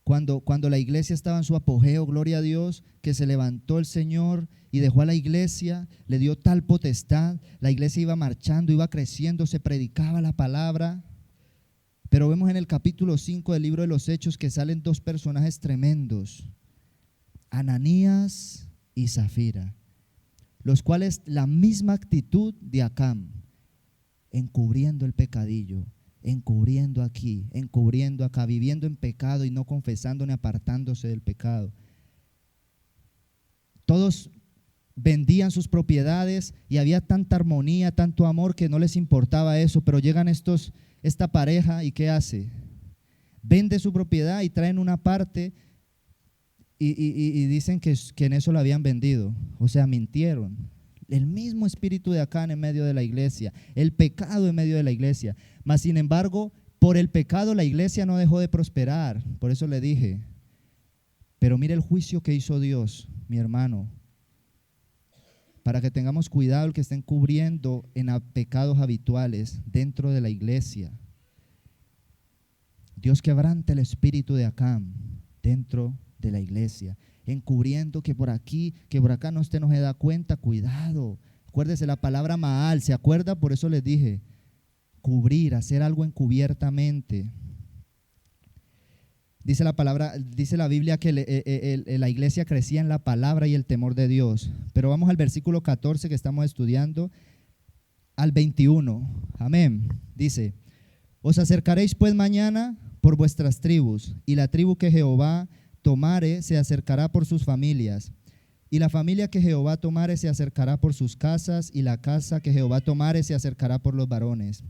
Speaker 1: cuando la iglesia estaba en su apogeo, gloria a Dios, que se levantó el Señor y dejó a la iglesia, le dio tal potestad, la iglesia iba marchando, iba creciendo, se predicaba la palabra. Pero vemos en el capítulo 5 del libro de los Hechos que salen dos personajes tremendos, Ananías y Zafira, los cuales la misma actitud de Acán, encubriendo el pecadillo, encubriendo aquí, encubriendo acá, viviendo en pecado y no confesando ni apartándose del pecado. Todos vendían sus propiedades y había tanta armonía, tanto amor que no les importaba eso, pero llegan esta pareja y ¿qué hace? Vende su propiedad y traen una parte y dicen que en eso la habían vendido, o sea, mintieron. El mismo espíritu de Acán en medio de la iglesia, el pecado en medio de la iglesia. Mas sin embargo, por el pecado la iglesia no dejó de prosperar. Por eso le dije, pero mire el juicio que hizo Dios, mi hermano, para que tengamos cuidado el que estén cubriendo en pecados habituales dentro de la iglesia. Dios quebranta el espíritu de Acán dentro de la iglesia, encubriendo que por aquí, que por acá usted no se da cuenta. Cuidado, acuérdese la palabra Maal, ¿se acuerda? Por eso les dije, cubrir, hacer algo encubiertamente. Dice la Biblia que la iglesia crecía en la palabra y el temor de Dios. Pero vamos al versículo 14 que estamos estudiando, al 21. Amén. Dice, os acercaréis pues mañana por vuestras tribus, y la tribu que Jehová tomare se acercará por sus familias, y la familia que Jehová tomare se acercará por sus casas, y la casa que Jehová tomare se acercará por los varones.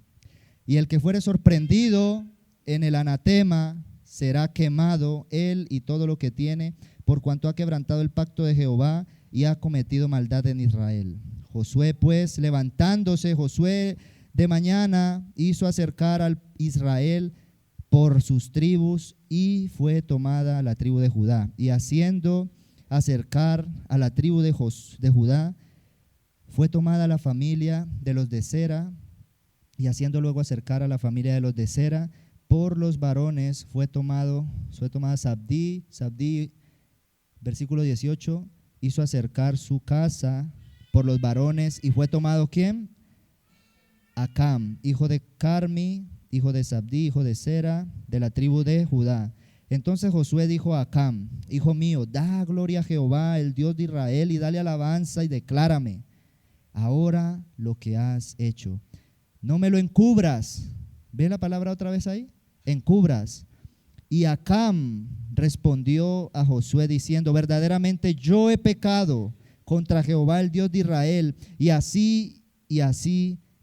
Speaker 1: Y el que fuere sorprendido en el anatema será quemado, él y todo lo que tiene, por cuanto ha quebrantado el pacto de Jehová y ha cometido maldad en Israel. Josué pues, levantándose, Josué de mañana hizo acercar al Israel por sus tribus, y fue tomada la tribu de Judá. Y haciendo acercar a la tribu de Judá, fue tomada la familia de los de Sera, y haciendo luego acercar a la familia de los de Sera, por los varones fue tomada Sabdí, versículo 18, hizo acercar su casa por los varones, y fue tomado ¿quién? Acam, hijo de Carmi, hijo de Sabdí, hijo de Sera, de la tribu de Judá. Entonces Josué dijo a Acam: hijo mío, da gloria a Jehová, el Dios de Israel, y dale alabanza, y declárame ahora lo que has hecho. No me lo encubras. ¿Ve la palabra otra vez ahí? Encubras. Y Acam respondió a Josué diciendo: verdaderamente yo he pecado contra Jehová, el Dios de Israel, y así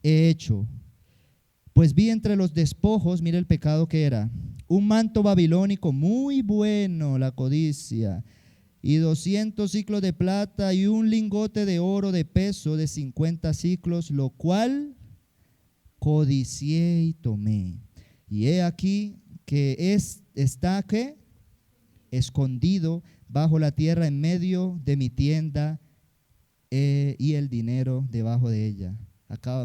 Speaker 1: he hecho. Pues vi entre los despojos, mire el pecado que era, un manto babilónico muy bueno, la codicia, y 200 siclos de plata, y un lingote de oro de peso de 50 siclos, lo cual codicié y tomé. Y he aquí que está ¿qué? Escondido bajo la tierra en medio de mi tienda, y el dinero debajo de ella.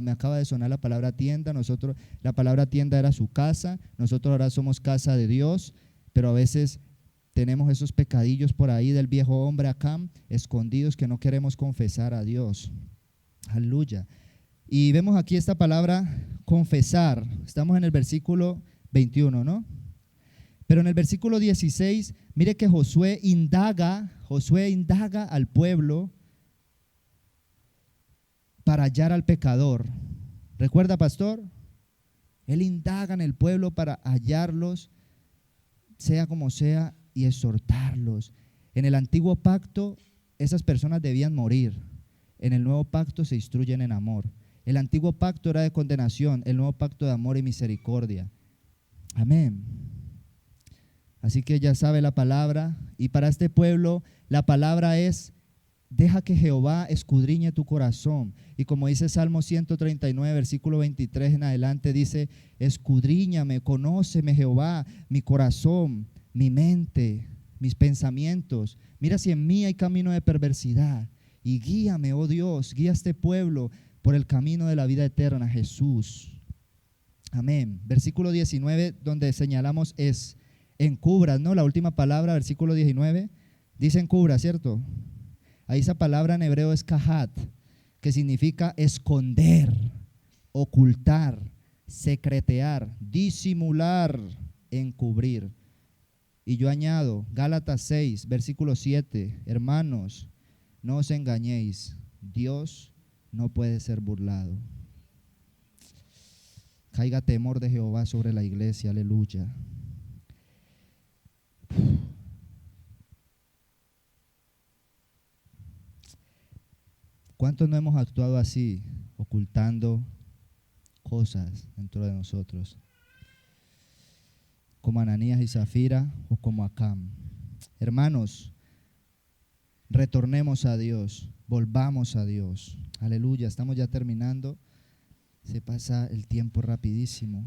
Speaker 1: Me acaba de sonar la palabra tienda. La palabra tienda era su casa. Nosotros ahora somos casa de Dios, pero a veces tenemos esos pecadillos por ahí del viejo hombre acá, escondidos, que no queremos confesar a Dios. Aleluya. Y vemos aquí esta palabra confesar. Estamos en el versículo 21, ¿no? Pero en el versículo 16, mire que Josué indaga al pueblo para hallar al pecador. ¿Recuerda, pastor? Él indaga en el pueblo para hallarlos, sea como sea, y exhortarlos. En el antiguo pacto, esas personas debían morir. En el nuevo pacto se instruyen en amor. El antiguo pacto era de condenación, el nuevo pacto de amor y misericordia. Amén. Así que ya sabe la palabra, y para este pueblo la palabra es: deja que Jehová escudriñe tu corazón. Y como dice Salmo 139, versículo 23 en adelante, dice: escudriñame, conóceme Jehová, mi corazón, mi mente, mis pensamientos. Mira si en mí hay camino de perversidad, y guíame, oh Dios, guía a este pueblo por el camino de la vida eterna, Jesús. Amén. Versículo 19, donde señalamos es encubras, ¿no? La última palabra, versículo 19, dice encubra, ¿cierto? Ahí esa palabra en hebreo es kahat, que significa esconder, ocultar, secretear, disimular, encubrir. Y yo añado, Gálatas 6, versículo 7, hermanos, no os engañéis, Dios no puede ser burlado. Caiga temor de Jehová sobre la iglesia, aleluya. ¿Cuántos no hemos actuado así, ocultando cosas dentro de nosotros? Como Ananías y Zafira, o como Acam. Hermanos, retornemos a Dios, volvamos a Dios. Aleluya, estamos ya terminando. Se pasa el tiempo rapidísimo.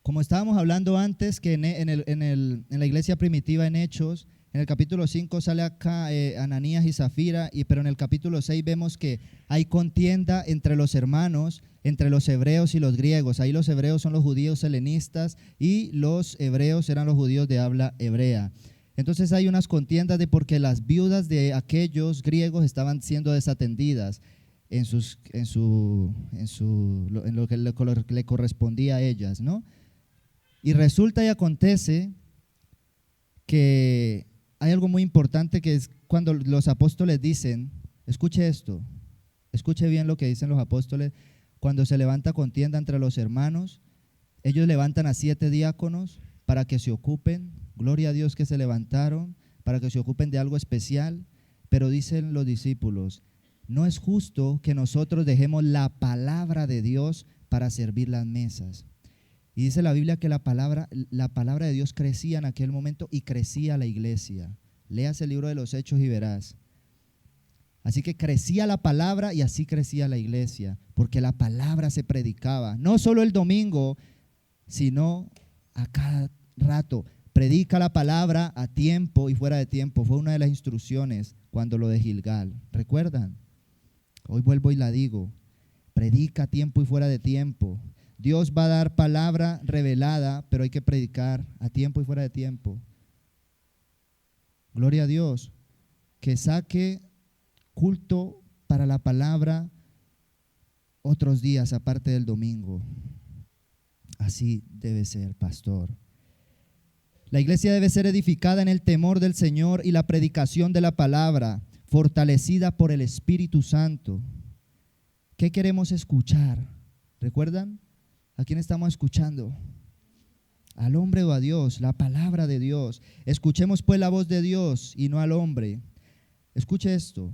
Speaker 1: Como estábamos hablando antes, que en la iglesia primitiva en Hechos, en el capítulo 5 sale acá Ananías y Zafira, pero en el capítulo 6 vemos que hay contienda entre los hermanos, entre los hebreos y los griegos. Ahí los hebreos son los judíos helenistas y los hebreos eran los judíos de habla hebrea. Entonces hay unas contiendas de porque las viudas de aquellos griegos estaban siendo desatendidas en lo que le correspondía a ellas, ¿no? Y resulta y acontece que hay algo muy importante, que es cuando los apóstoles dicen, escuche esto, escuche bien lo que dicen los apóstoles, cuando se levanta contienda entre los hermanos, ellos levantan a 7 diáconos para que se ocupen, gloria a Dios que se levantaron, para que se ocupen de algo especial, pero dicen los discípulos, no es justo que nosotros dejemos la palabra de Dios para servir las mesas. Y dice la Biblia que la palabra de Dios crecía en aquel momento y crecía la iglesia. Léase el libro de los Hechos y verás. Así que crecía la palabra y así crecía la iglesia, porque la palabra se predicaba, no solo el domingo, sino a cada rato. Predica la palabra a tiempo y fuera de tiempo. Fue una de las instrucciones cuando lo de Gilgal. ¿Recuerdan? Hoy vuelvo y la digo. Predica a tiempo y fuera de tiempo. Dios va a dar palabra revelada, pero hay que predicar a tiempo y fuera de tiempo. Gloria a Dios. Que saque culto para la palabra otros días aparte del domingo. Así debe ser, pastor. La iglesia debe ser edificada en el temor del Señor y la predicación de la palabra, fortalecida por el Espíritu Santo. ¿Qué queremos escuchar? ¿Recuerdan? ¿A quién estamos escuchando? ¿Al hombre o a Dios? La palabra de Dios. Escuchemos pues la voz de Dios y no al hombre. Escuche esto.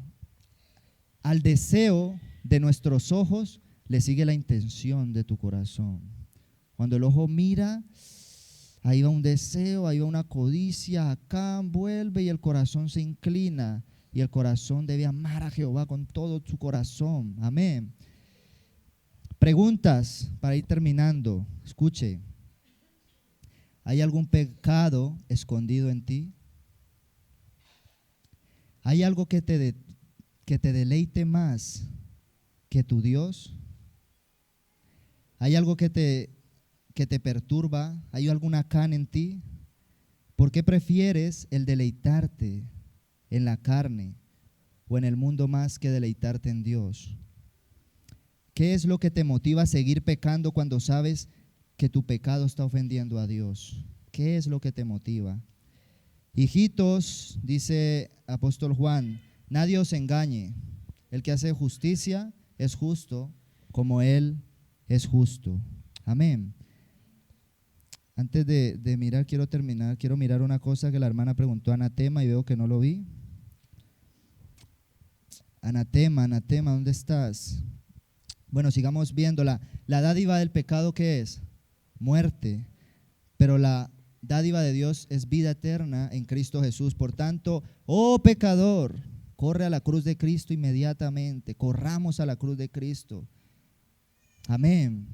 Speaker 1: Al deseo de nuestros ojos le sigue la intención de tu corazón. Cuando el ojo mira, ahí va un deseo, ahí va una codicia, acá vuelve y el corazón se inclina. Y el corazón debe amar a Jehová con todo su corazón. Amén. Preguntas para ir terminando. Escuche. ¿Hay algún pecado escondido en ti? ¿Hay algo que te deleite más que tu Dios? ¿Hay algo que te perturba? ¿Hay alguna cana en ti? ¿Por qué prefieres el deleitarte en la carne o en el mundo más que deleitarte en Dios? ¿Qué es lo que te motiva a seguir pecando cuando sabes que tu pecado está ofendiendo a Dios? ¿Qué es lo que te motiva? Hijitos, dice apóstol Juan, nadie os engañe. El que hace justicia es justo como Él es justo. Amén. Antes de mirar, quiero mirar una cosa que la hermana preguntó, anatema, y veo que no lo vi. Anatema, ¿dónde estás? Bueno, sigamos viéndola. La dádiva del pecado, ¿qué es? Muerte. Pero la dádiva de Dios es vida eterna en Cristo Jesús. Por tanto, oh pecador, corre a la cruz de Cristo inmediatamente. Corramos a la cruz de Cristo. Amén.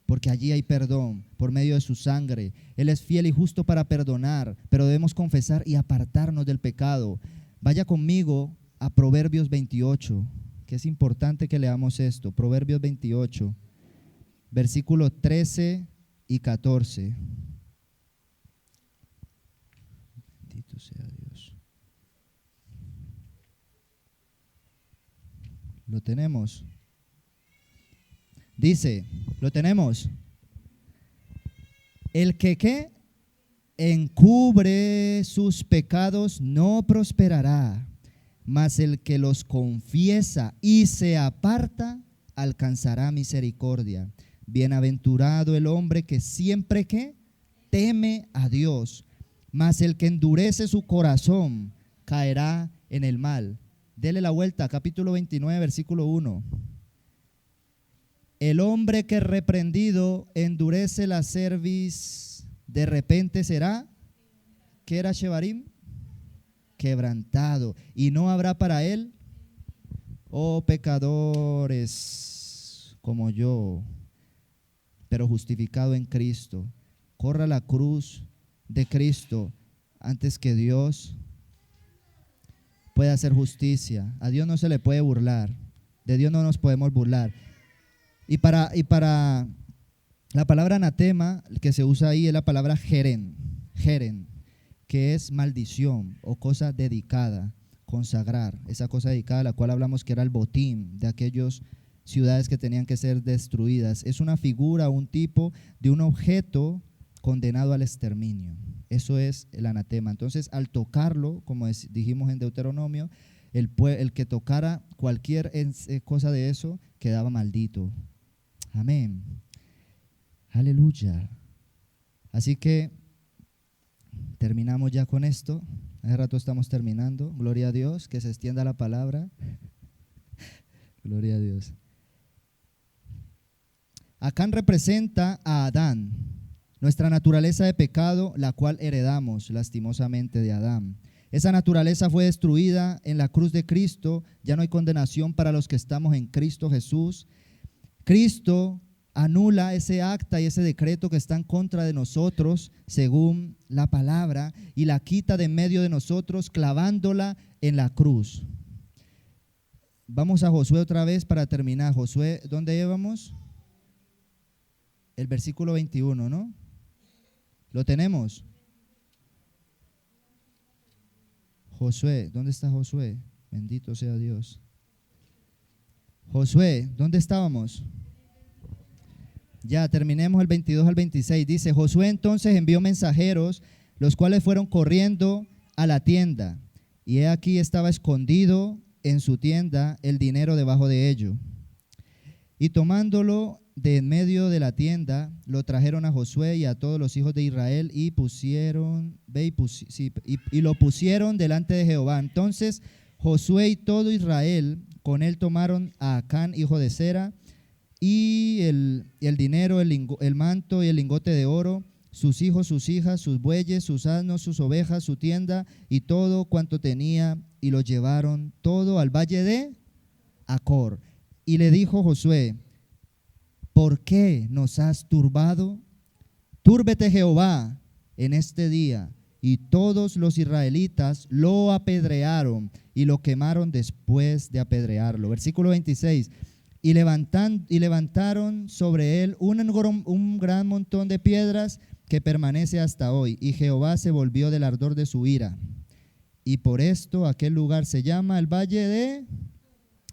Speaker 1: Porque allí hay perdón por medio de su sangre. Él es fiel y justo para perdonar, pero debemos confesar y apartarnos del pecado. Vaya conmigo a Proverbios 28, que es importante que leamos esto. Proverbios 28, versículos 13 y 14. Bendito sea Dios. ¿Lo tenemos? Dice, ¿lo tenemos? El que ¿qué? Encubre sus pecados no prosperará, mas el que los confiesa y se aparta alcanzará misericordia. Bienaventurado el hombre que siempre ¿qué? Teme a Dios, mas el que endurece su corazón caerá en el mal. Dele la vuelta, capítulo 29, versículo 1. El hombre que reprendido endurece la cerviz, de repente será, ¿qué era Shebarim? Quebrantado, y no habrá para él, oh pecadores como yo, pero justificado en Cristo. Corra la cruz de Cristo antes que Dios pueda hacer justicia. A Dios no se le puede burlar, de Dios no nos podemos burlar. Y para la palabra anatema que se usa ahí es la palabra jeren, que es maldición o cosa dedicada, consagrar, esa cosa dedicada a la cual hablamos que era el botín de aquellas ciudades que tenían que ser destruidas. Es una figura, un tipo de un objeto condenado al exterminio. Eso es el anatema. Entonces, al tocarlo, como dijimos en Deuteronomio, el que tocara cualquier cosa de eso quedaba maldito. Amén. Aleluya. Así que terminamos ya con esto. Hace rato estamos terminando. Gloria a Dios, que se extienda la palabra. Gloria a Dios. Acán representa a Adán, nuestra naturaleza de pecado, la cual heredamos lastimosamente de Adán. Esa naturaleza fue destruida en la cruz de Cristo. Ya no hay condenación para los que estamos en Cristo Jesús. Cristo anula ese acta y ese decreto que está en contra de nosotros, según la palabra, y la quita de en medio de nosotros, clavándola en la cruz. Vamos a Josué otra vez para terminar. Josué, ¿dónde íbamos? El versículo 21, ¿no? ¿Lo tenemos? Josué, ¿dónde está Josué? Bendito sea Dios. Josué, ¿dónde estábamos? Ya, terminemos el 22 al 26. Dice, Josué entonces envió mensajeros, los cuales fueron corriendo a la tienda. Y he aquí estaba escondido en su tienda el dinero debajo de ello. Y tomándolo de en medio de la tienda, lo trajeron a Josué y a todos los hijos de Israel y lo pusieron delante de Jehová. Entonces Josué y todo Israel con él tomaron a Acán, hijo de Zera, y el dinero, el manto y el lingote de oro, sus hijos, sus hijas, sus bueyes, sus asnos, sus ovejas, su tienda y todo cuanto tenía, y lo llevaron todo al valle de Acor. Y le dijo Josué, ¿por qué nos has turbado? Túrbete Jehová en este día. Y todos los israelitas lo apedrearon y lo quemaron después de apedrearlo. Versículo 26. Y levantaron sobre él un gran montón de piedras que permanece hasta hoy. Y Jehová se volvió del ardor de su ira. Y por esto aquel lugar se llama el valle de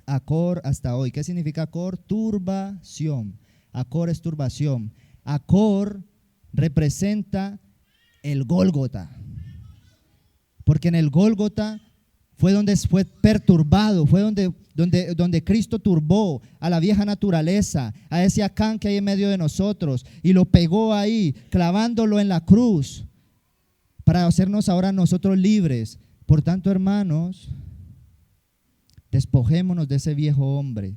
Speaker 1: Acor hasta hoy. ¿Qué significa Acor? Turbación. Acor es turbación. Acor representa el Gólgota, porque en el Gólgota fue donde fue perturbado, fue donde Cristo turbó a la vieja naturaleza, a ese Acán que hay en medio de nosotros, y lo pegó ahí, clavándolo en la cruz, para hacernos ahora nosotros libres. Por tanto, hermanos, despojémonos de ese viejo hombre,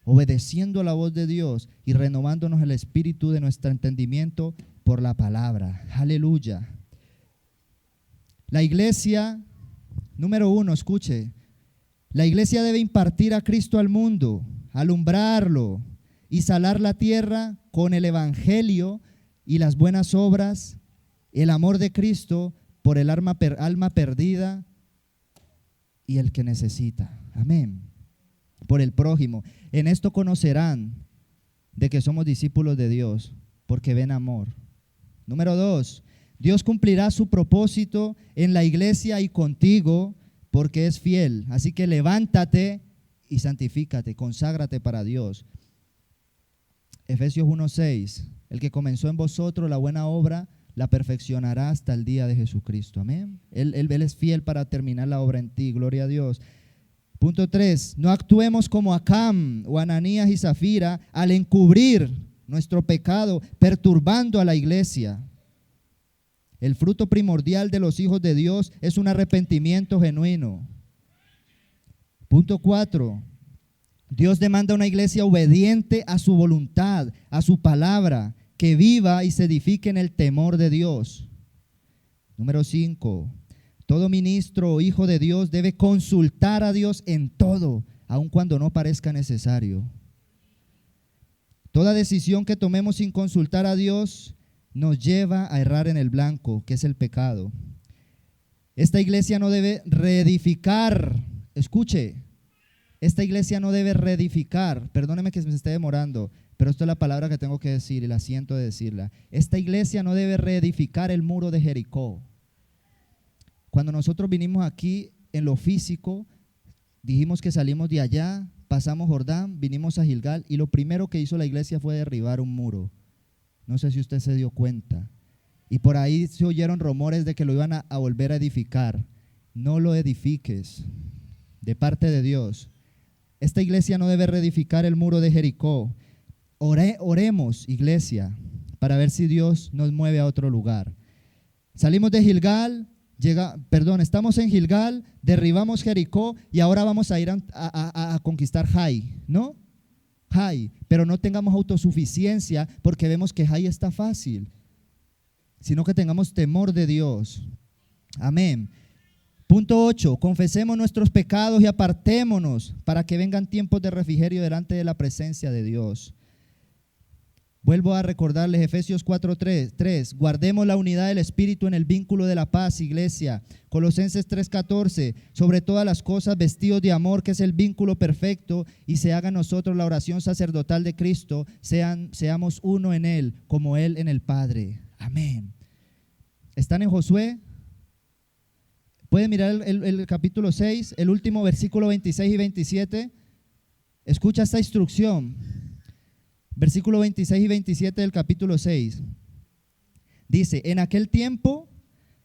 Speaker 1: obedeciendo la voz de Dios y renovándonos el espíritu de nuestro entendimiento por la palabra. Aleluya. La iglesia, número 1, escuche, la iglesia debe impartir a Cristo al mundo, alumbrarlo y salar la tierra con el evangelio y las buenas obras, el amor de Cristo por el alma perdida y el que necesita. Amén. Por el prójimo. En esto conocerán de que somos discípulos de Dios, porque ven amor. Número 2, Dios cumplirá su propósito en la iglesia y contigo, porque es fiel. Así que levántate y santifícate, conságrate para Dios. Efesios 1:6, el que comenzó en vosotros la buena obra, la perfeccionará hasta el día de Jesucristo. Amén. Él es fiel para terminar la obra en ti. Gloria a Dios. Punto 3, no actuemos como Acán o Ananías y Zafira al encubrir nuestro pecado, perturbando a la iglesia. El fruto primordial de los hijos de Dios es un arrepentimiento genuino. Punto 4, Dios demanda una iglesia obediente a su voluntad, a su palabra, que viva y se edifique en el temor de Dios. Número 5, todo ministro o hijo de Dios debe consultar a Dios en todo, aun cuando no parezca necesario. Toda decisión que tomemos sin consultar a Dios nos lleva a errar en el blanco, que es el pecado. Esta iglesia no debe reedificar, escuche, esta iglesia no debe reedificar, perdóneme que me esté demorando, pero esto es la palabra que tengo que decir y la siento de decirla. Esta iglesia no debe reedificar el muro de Jericó. Cuando nosotros vinimos aquí en lo físico, dijimos que salimos de allá, pasamos Jordán, vinimos a Gilgal y lo primero que hizo la iglesia fue derribar un muro. No sé si usted se dio cuenta. Y por ahí se oyeron rumores de que lo iban a volver a edificar. No lo edifiques, de parte de Dios. Esta iglesia no debe reedificar el muro de Jericó. Oremos, iglesia, para ver si Dios nos mueve a otro lugar. Salimos de Gilgal, estamos en Gilgal, derribamos Jericó y ahora vamos a ir a conquistar Jai, ¿no? Jai, pero no tengamos autosuficiencia porque vemos que Jai está fácil, sino que tengamos temor de Dios. Amén. Punto 8, confesemos nuestros pecados y apartémonos para que vengan tiempos de refrigerio delante de la presencia de Dios. Vuelvo a recordarles Efesios 4:3, guardemos la unidad del Espíritu en el vínculo de la paz, iglesia. Colosenses 3:14, sobre todas las cosas vestidos de amor, que es el vínculo perfecto, y se haga en nosotros la oración sacerdotal de Cristo, seamos uno en Él, como Él en el Padre. Amén. ¿Están en Josué? Pueden mirar el capítulo 6, el último versículo 26 y 27. Escucha esta instrucción. Versículo 26 y 27 del capítulo 6. Dice, en aquel tiempo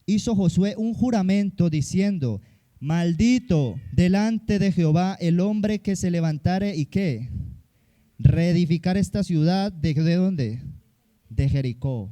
Speaker 1: hizo Josué un juramento diciendo, maldito delante de Jehová el hombre que se levantare y ¿qué? Reedificar esta ciudad, ¿de dónde? De Jericó.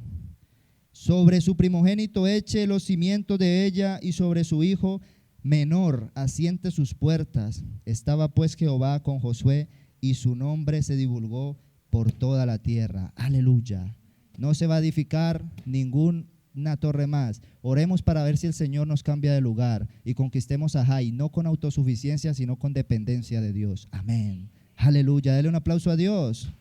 Speaker 1: Sobre su primogénito eche los cimientos de ella y sobre su hijo menor asiente sus puertas. Estaba pues Jehová con Josué y su nombre se divulgó por toda la tierra. Aleluya. No se va a edificar ninguna torre más. Oremos para ver si el Señor nos cambia de lugar y conquistemos a Jai, no con autosuficiencia, sino con dependencia de Dios. Amén. Aleluya. Dele un aplauso a Dios.